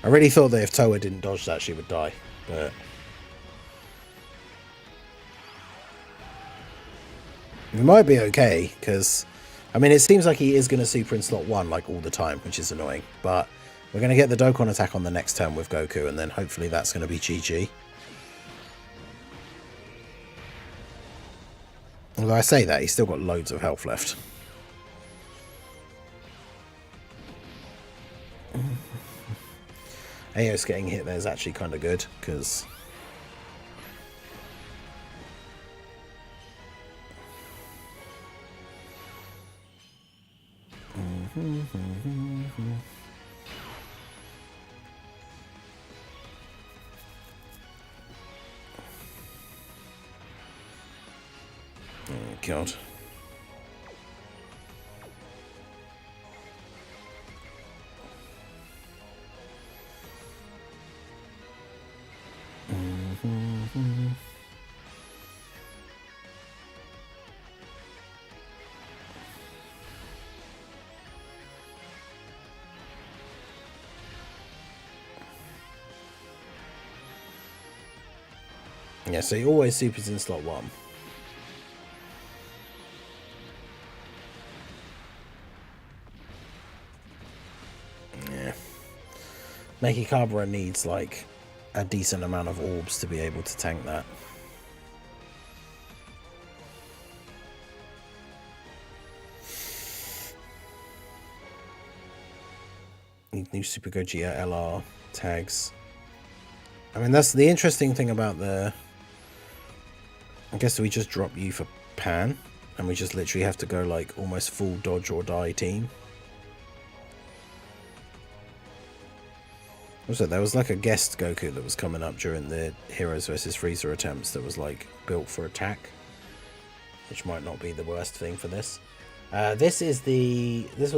Speaker 1: I really thought that if Toa didn't dodge that, she would die, but we might be okay, because I mean, it seems like he is going to super in slot 1 like all the time, which is annoying, but we're going to get the Dokkan attack on the next turn with Goku, and then hopefully that's going to be GG. Although I say that, he's still got loads of health left. Aos getting hit there is actually kind of good, because oh god. Yeah, so he always supers in slot 1. Yeah. Mekikabara needs like a decent amount of orbs to be able to tank that. Need new Super Gogeta LR tags. I mean, that's the interesting thing about the... I guess we just drop you for Pan. And we just literally have to go like almost full dodge or die team. Also, there was like a guest Goku that was coming up during the Heroes vs Frieza attempts that was like built for attack, which might not be the worst thing for this. This was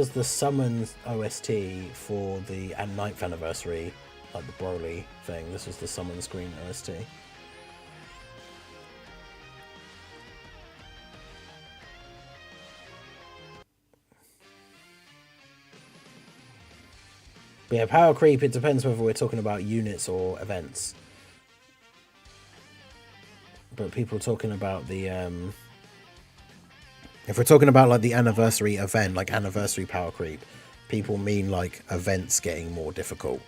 Speaker 1: the Summon OST for the 9th anniversary, like the Broly thing. This was the Summon screen OST. But yeah, power creep, it depends whether we're talking about units or events. But people talking about the if we're talking about like the anniversary event, like anniversary power creep, people mean like events getting more difficult,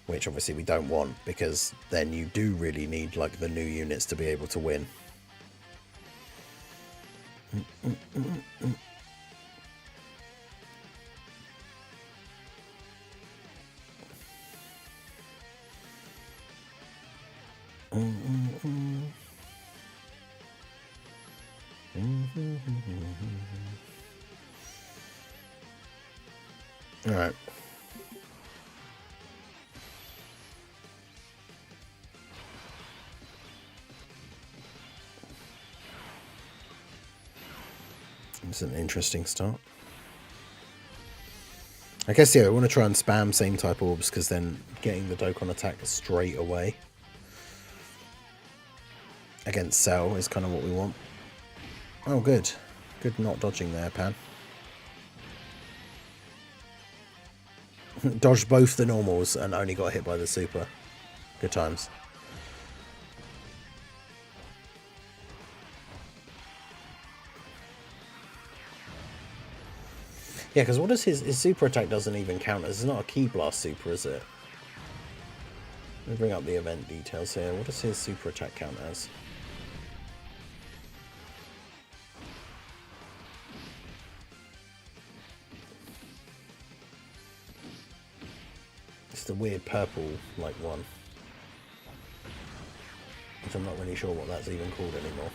Speaker 1: which obviously we don't want, because then you do really need like the new units to be able to win. All right. It's an interesting start. I guess, yeah, we want to try and spam same type orbs, because then getting the Dokkan attack straight away against Cell is kind of what we want. Oh, good. Good not dodging there, Pan. Dodged both the normals and only got hit by the super. Good times. Yeah, because what does his super attack doesn't even count as? It's not a Ki Blast super, is it? Let me bring up the event details here. What does his super attack count as? It's the weird purple like one, which I'm not really sure what that's even called anymore.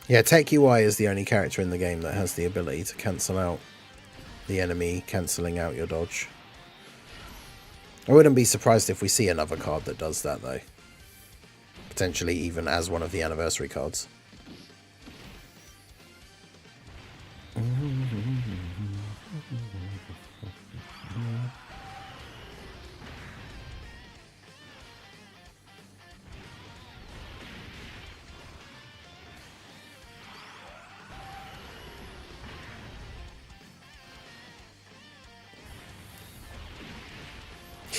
Speaker 1: Yeah, Tech UI is the only character in the game that has the ability to cancel out the enemy, cancelling out your dodge. I wouldn't be surprised if we see another card that does that, though. Potentially even as one of the anniversary cards.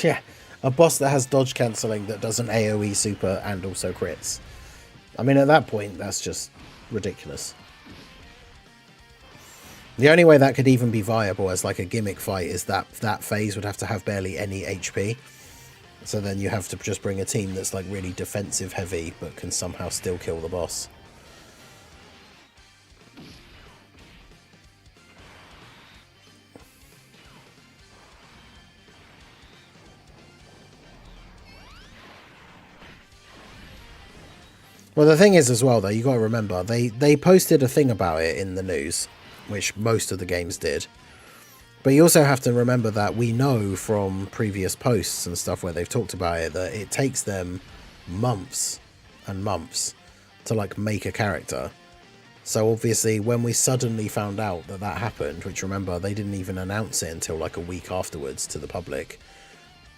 Speaker 1: Yeah, a boss that has dodge cancelling that does an AoE super and also crits. I mean, at that point, that's just ridiculous. The only way that could even be viable as like a gimmick fight is that that phase would have to have barely any HP. So then you have to just bring a team that's like really defensive heavy but can somehow still kill the boss. Well, the thing is as well, though, you got to remember, they posted a thing about it in the news, which most of the games did. But you also have to remember that we know from previous posts and stuff where they've talked about it that it takes them months and months to, like, make a character. So, obviously, when we suddenly found out that that happened, which, remember, they didn't even announce it until, like, a week afterwards to the public.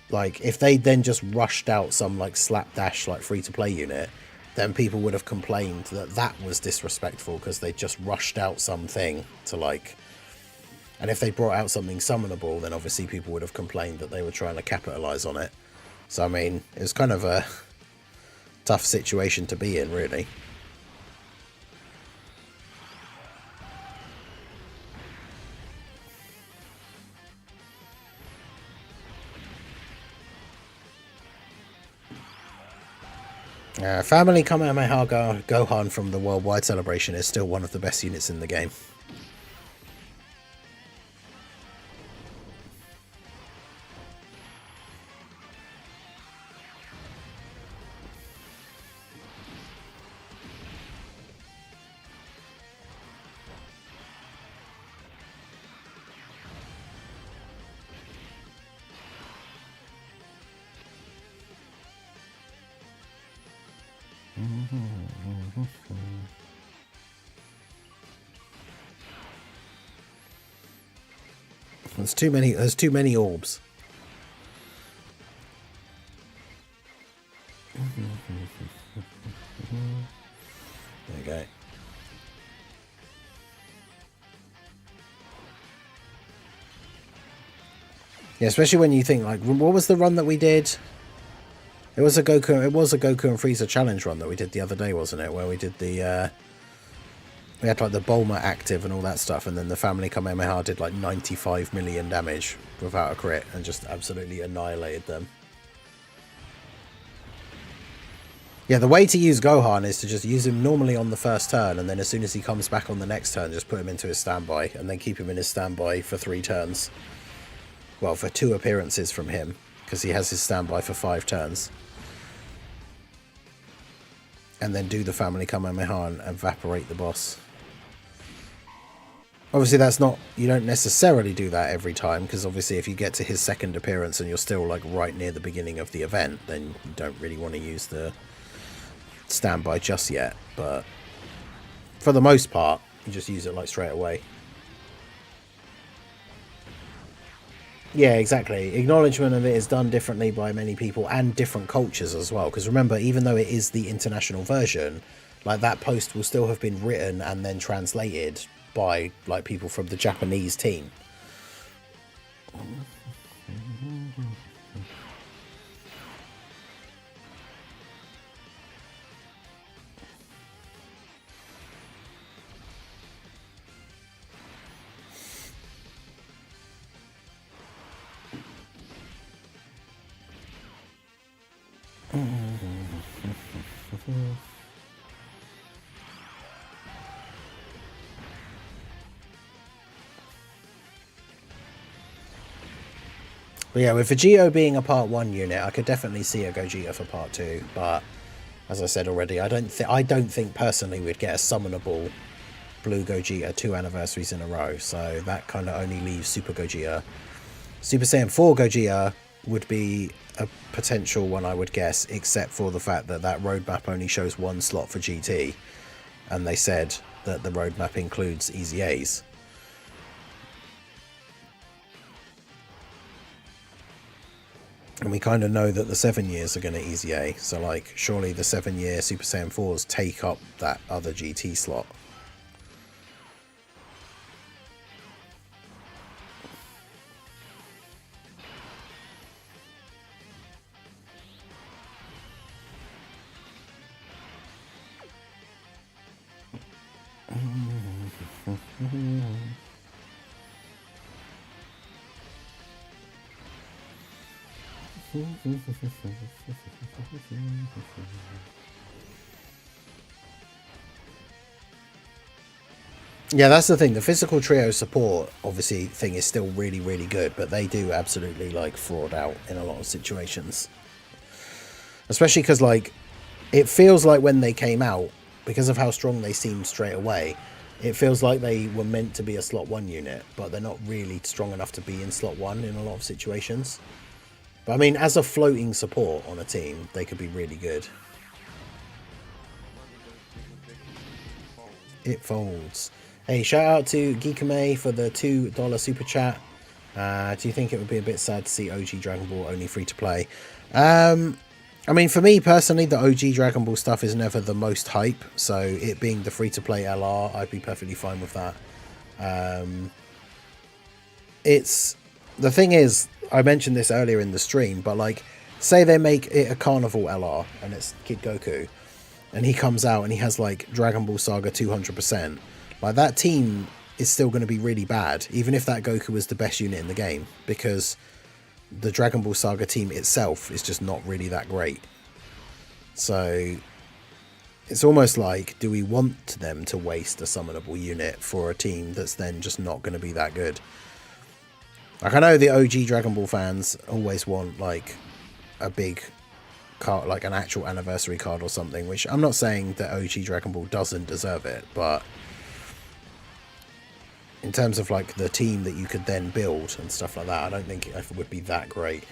Speaker 1: Like, if they then just rushed out some, like, slapdash, like, free-to-play unit, then people would have complained that that was disrespectful because they just rushed out something to, like... And if they brought out something summonable, then obviously people would have complained that they were trying to capitalize on it. So, I mean, it was kind of a tough situation to be in, really. Family Kamehameha Gohan from the Worldwide Celebration is still one of the best units in the game. There's too many. There's too many orbs. There you go. Yeah, especially when you think like, what was the run that we did? It was a Goku. It was a Goku and Frieza challenge run that we did the other day, wasn't it? Where we did the. We had like the Bulma active and all that stuff, and then the Family Kamehameha did like 95 million damage without a crit and just absolutely annihilated them. Yeah, the way to use Gohan is to just use him normally on the first turn, and then as soon as he comes back on the next turn, just put him into his standby, and then keep him in his standby for 3 turns. Well, for 2 appearances from him, because he has his standby for 5 turns. And then do the Family Kamehameha and evaporate the boss. Obviously, that's not... You don't necessarily do that every time, because obviously if you get to his second appearance and you're still like right near the beginning of the event, then you don't really want to use the standby just yet. But for the most part, you just use it like straight away. Yeah, exactly. Acknowledgement of it is done differently by many people and different cultures as well. Because remember, even though it is the international version, like that post will still have been written and then translated by like people from the Japanese team. But yeah, with Vegito being a part 1 unit, I could definitely see a Gogeta for part 2. But as I said already, I don't think personally we'd get a summonable blue Gogeta 2 anniversaries in a row. So that kind of only leaves Super Gogeta. Super Saiyan 4 Gogeta would be a potential one, I would guess, except for the fact that that roadmap only shows 1 slot for GT. And they said that the roadmap includes Easy A's. And we kind of know that the 7 years are going to Easy A. So, like, surely the 7-year Super Saiyan 4s take up that other GT slot. Yeah, that's the thing. The physical trio support, obviously, thing is still really, really good, but they do absolutely, like, fraud out in a lot of situations. Especially because, like, it feels like when they came out, because of how strong they seemed straight away, it feels like they were meant to be a slot 1 unit, but they're not really strong enough to be in slot 1 in a lot of situations. But, I mean, as a floating support on a team, they could be really good. It folds. Hey, shout out to Geekame for the $2 super chat. Do you think it would be a bit sad to see OG Dragon Ball only free to play? I mean, for me personally, the OG Dragon Ball stuff is never the most hype. So it being the free to play LR, I'd be perfectly fine with that. The thing is, I mentioned this earlier in the stream, but like, say they make it a Carnival LR and it's Kid Goku, and he comes out and he has like Dragon Ball Saga 200%. Like, that team is still going to be really bad, even if that Goku was the best unit in the game, because the Dragon Ball Saga team itself is just not really that great. So it's almost like, do we want them to waste a summonable unit for a team that's then just not going to be that good? Like, I know the OG Dragon Ball fans always want like a big card, like an actual anniversary card or something, which I'm not saying that OG Dragon Ball doesn't deserve it, but in terms of like the team that you could then build and stuff like that, I don't think it would be that great.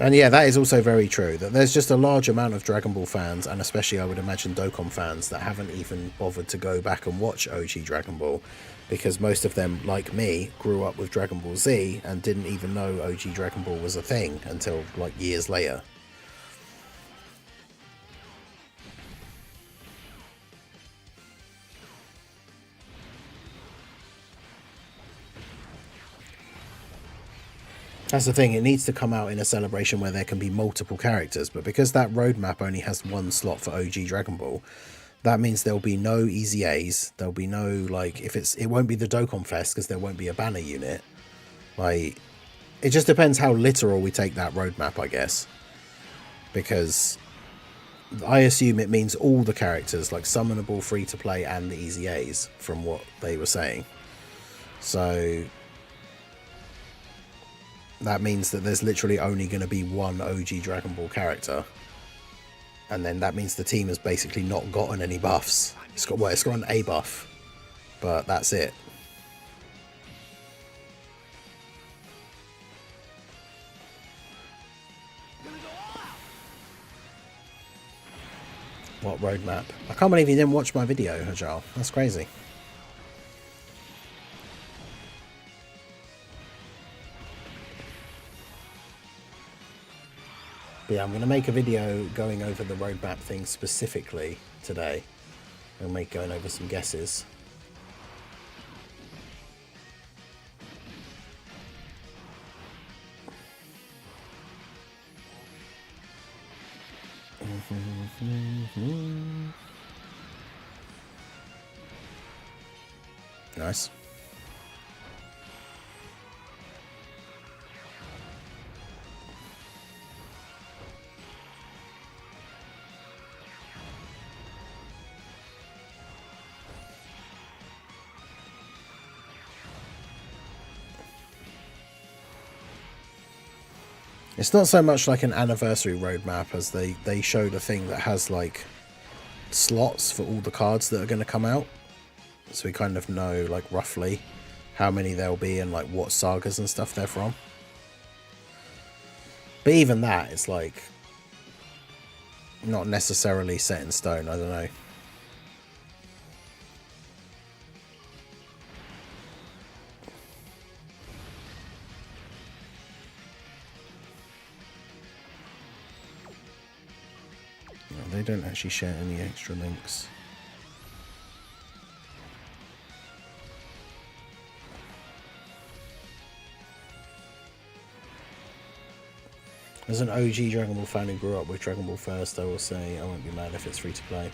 Speaker 1: And yeah, that is also very true, that there's just a large amount of Dragon Ball fans, and especially I would imagine Dokkan fans, that haven't even bothered to go back and watch OG Dragon Ball, because most of them, like me, grew up with Dragon Ball Z and didn't even know OG Dragon Ball was a thing until like years later. That's the thing, it needs to come out in a celebration where there can be multiple characters, but because that roadmap only has one slot for OG Dragon Ball, that means there'll be no easy A's, there'll be no, like, it won't be the Dokkan Fest because there won't be a banner unit. Like, it just depends how literal we take that roadmap, I guess. Because I assume it means all the characters, like summonable, free to play, and the easy A's, from what they were saying. So that means that there's literally only going to be one OG Dragon Ball character. And then that means the team has basically not gotten any buffs. It's got, well, it's got an A buff, but that's it. What roadmap? I can't believe you didn't watch my video, Hajal. That's crazy. But yeah, I'm going to make a video going over the roadmap thing specifically today. I'm going over some guesses. Nice. It's not so much like an anniversary roadmap as they showed a thing that has like slots for all the cards that are going to come out. So we kind of know like roughly how many there'll be and like what sagas and stuff they're from. But even that, it's like not necessarily set in stone. I don't know. They don't actually share any extra links. As an OG Dragon Ball fan who grew up with Dragon Ball first, I will say I won't be mad if it's free to play.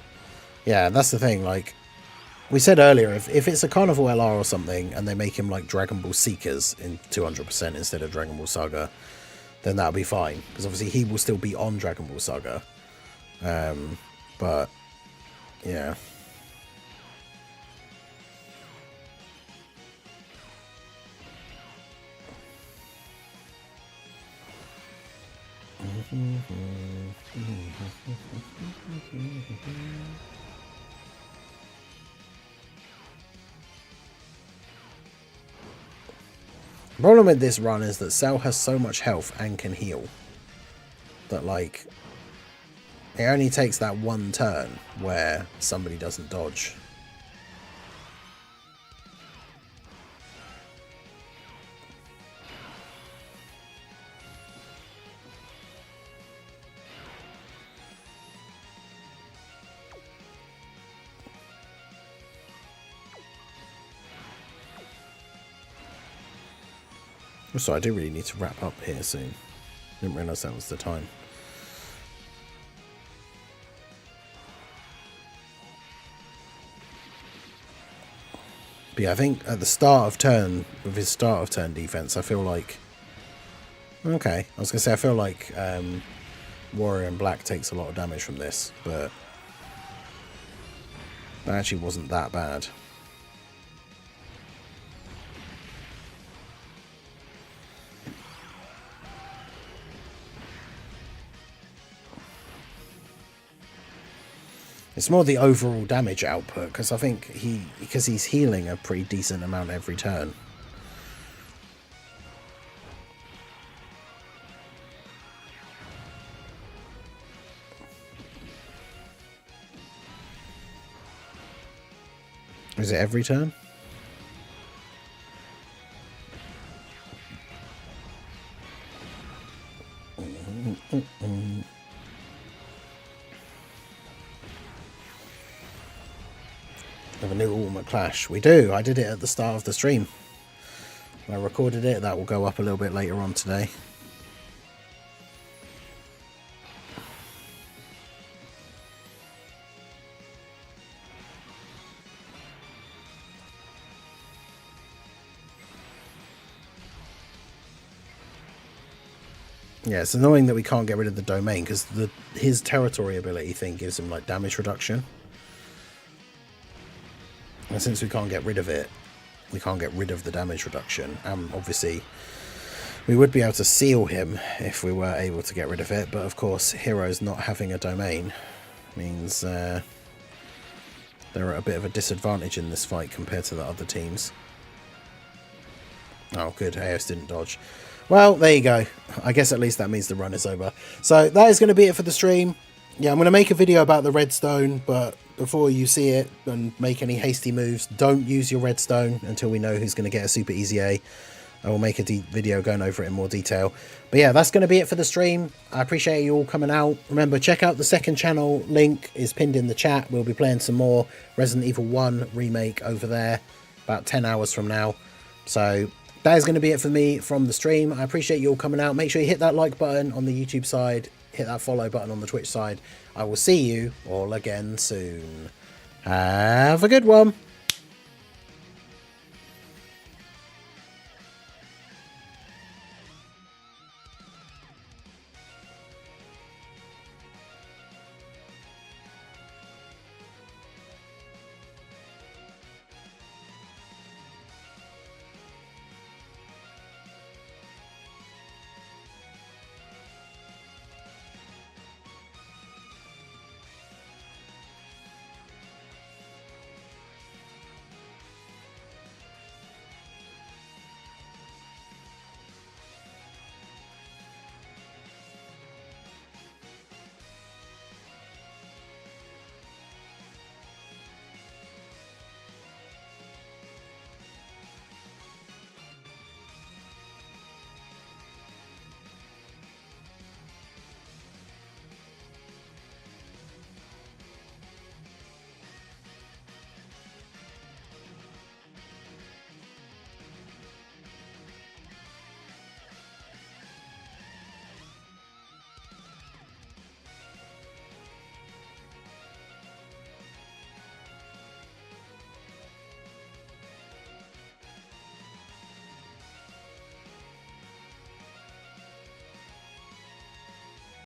Speaker 1: Yeah, that's the thing, like we said earlier, if it's a Carnival LR or something and they make him like Dragon Ball Seekers in 200% instead of Dragon Ball Saga, then that'll be fine, because obviously he will still be on Dragon Ball Saga. But yeah. The problem with this run is that Cell has so much health and can heal that like it only takes that one turn where somebody doesn't dodge. Also, I do really need to wrap up here soon. Didn't realise that was the time. But yeah, I think at the start of turn, with his start of turn defense, I feel like... Okay, I was going to say, I feel like Warrior in black takes a lot of damage from this, but that actually wasn't that bad. It's more the overall damage output, because I think because he's healing a pretty decent amount every turn. Is it every turn? Have a new Ultimate Clash. We do. I did it at the start of the stream. I recorded it. That will go up a little bit later on today. Yeah, it's annoying that we can't get rid of the domain, because his territory ability thing gives him like damage reduction. And since we can't get rid of it, we can't get rid of the damage reduction. Obviously, we would be able to seal him if we were able to get rid of it. But of course, heroes not having a domain means they're at a bit of a disadvantage in this fight compared to the other teams. Oh, good. Aeos didn't dodge. Well, there you go. I guess at least that means the run is over. So that is going to be it for the stream. Yeah, I'm going to make a video about the redstone, but before you see it and make any hasty moves, don't use your redstone until we know who's going to get a super easy A. I will make a video going over it in more detail. But yeah, that's going to be it for the stream. I appreciate you all coming out. Remember, check out the second channel. Link is pinned in the chat. We'll be playing some more Resident Evil 1 remake over there about 10 hours from now. So that is going to be it for me from the stream. I appreciate you all coming out. Make sure you hit that like button on the YouTube side. Hit that follow button on the Twitch side. I will see you all again soon. Have a good one.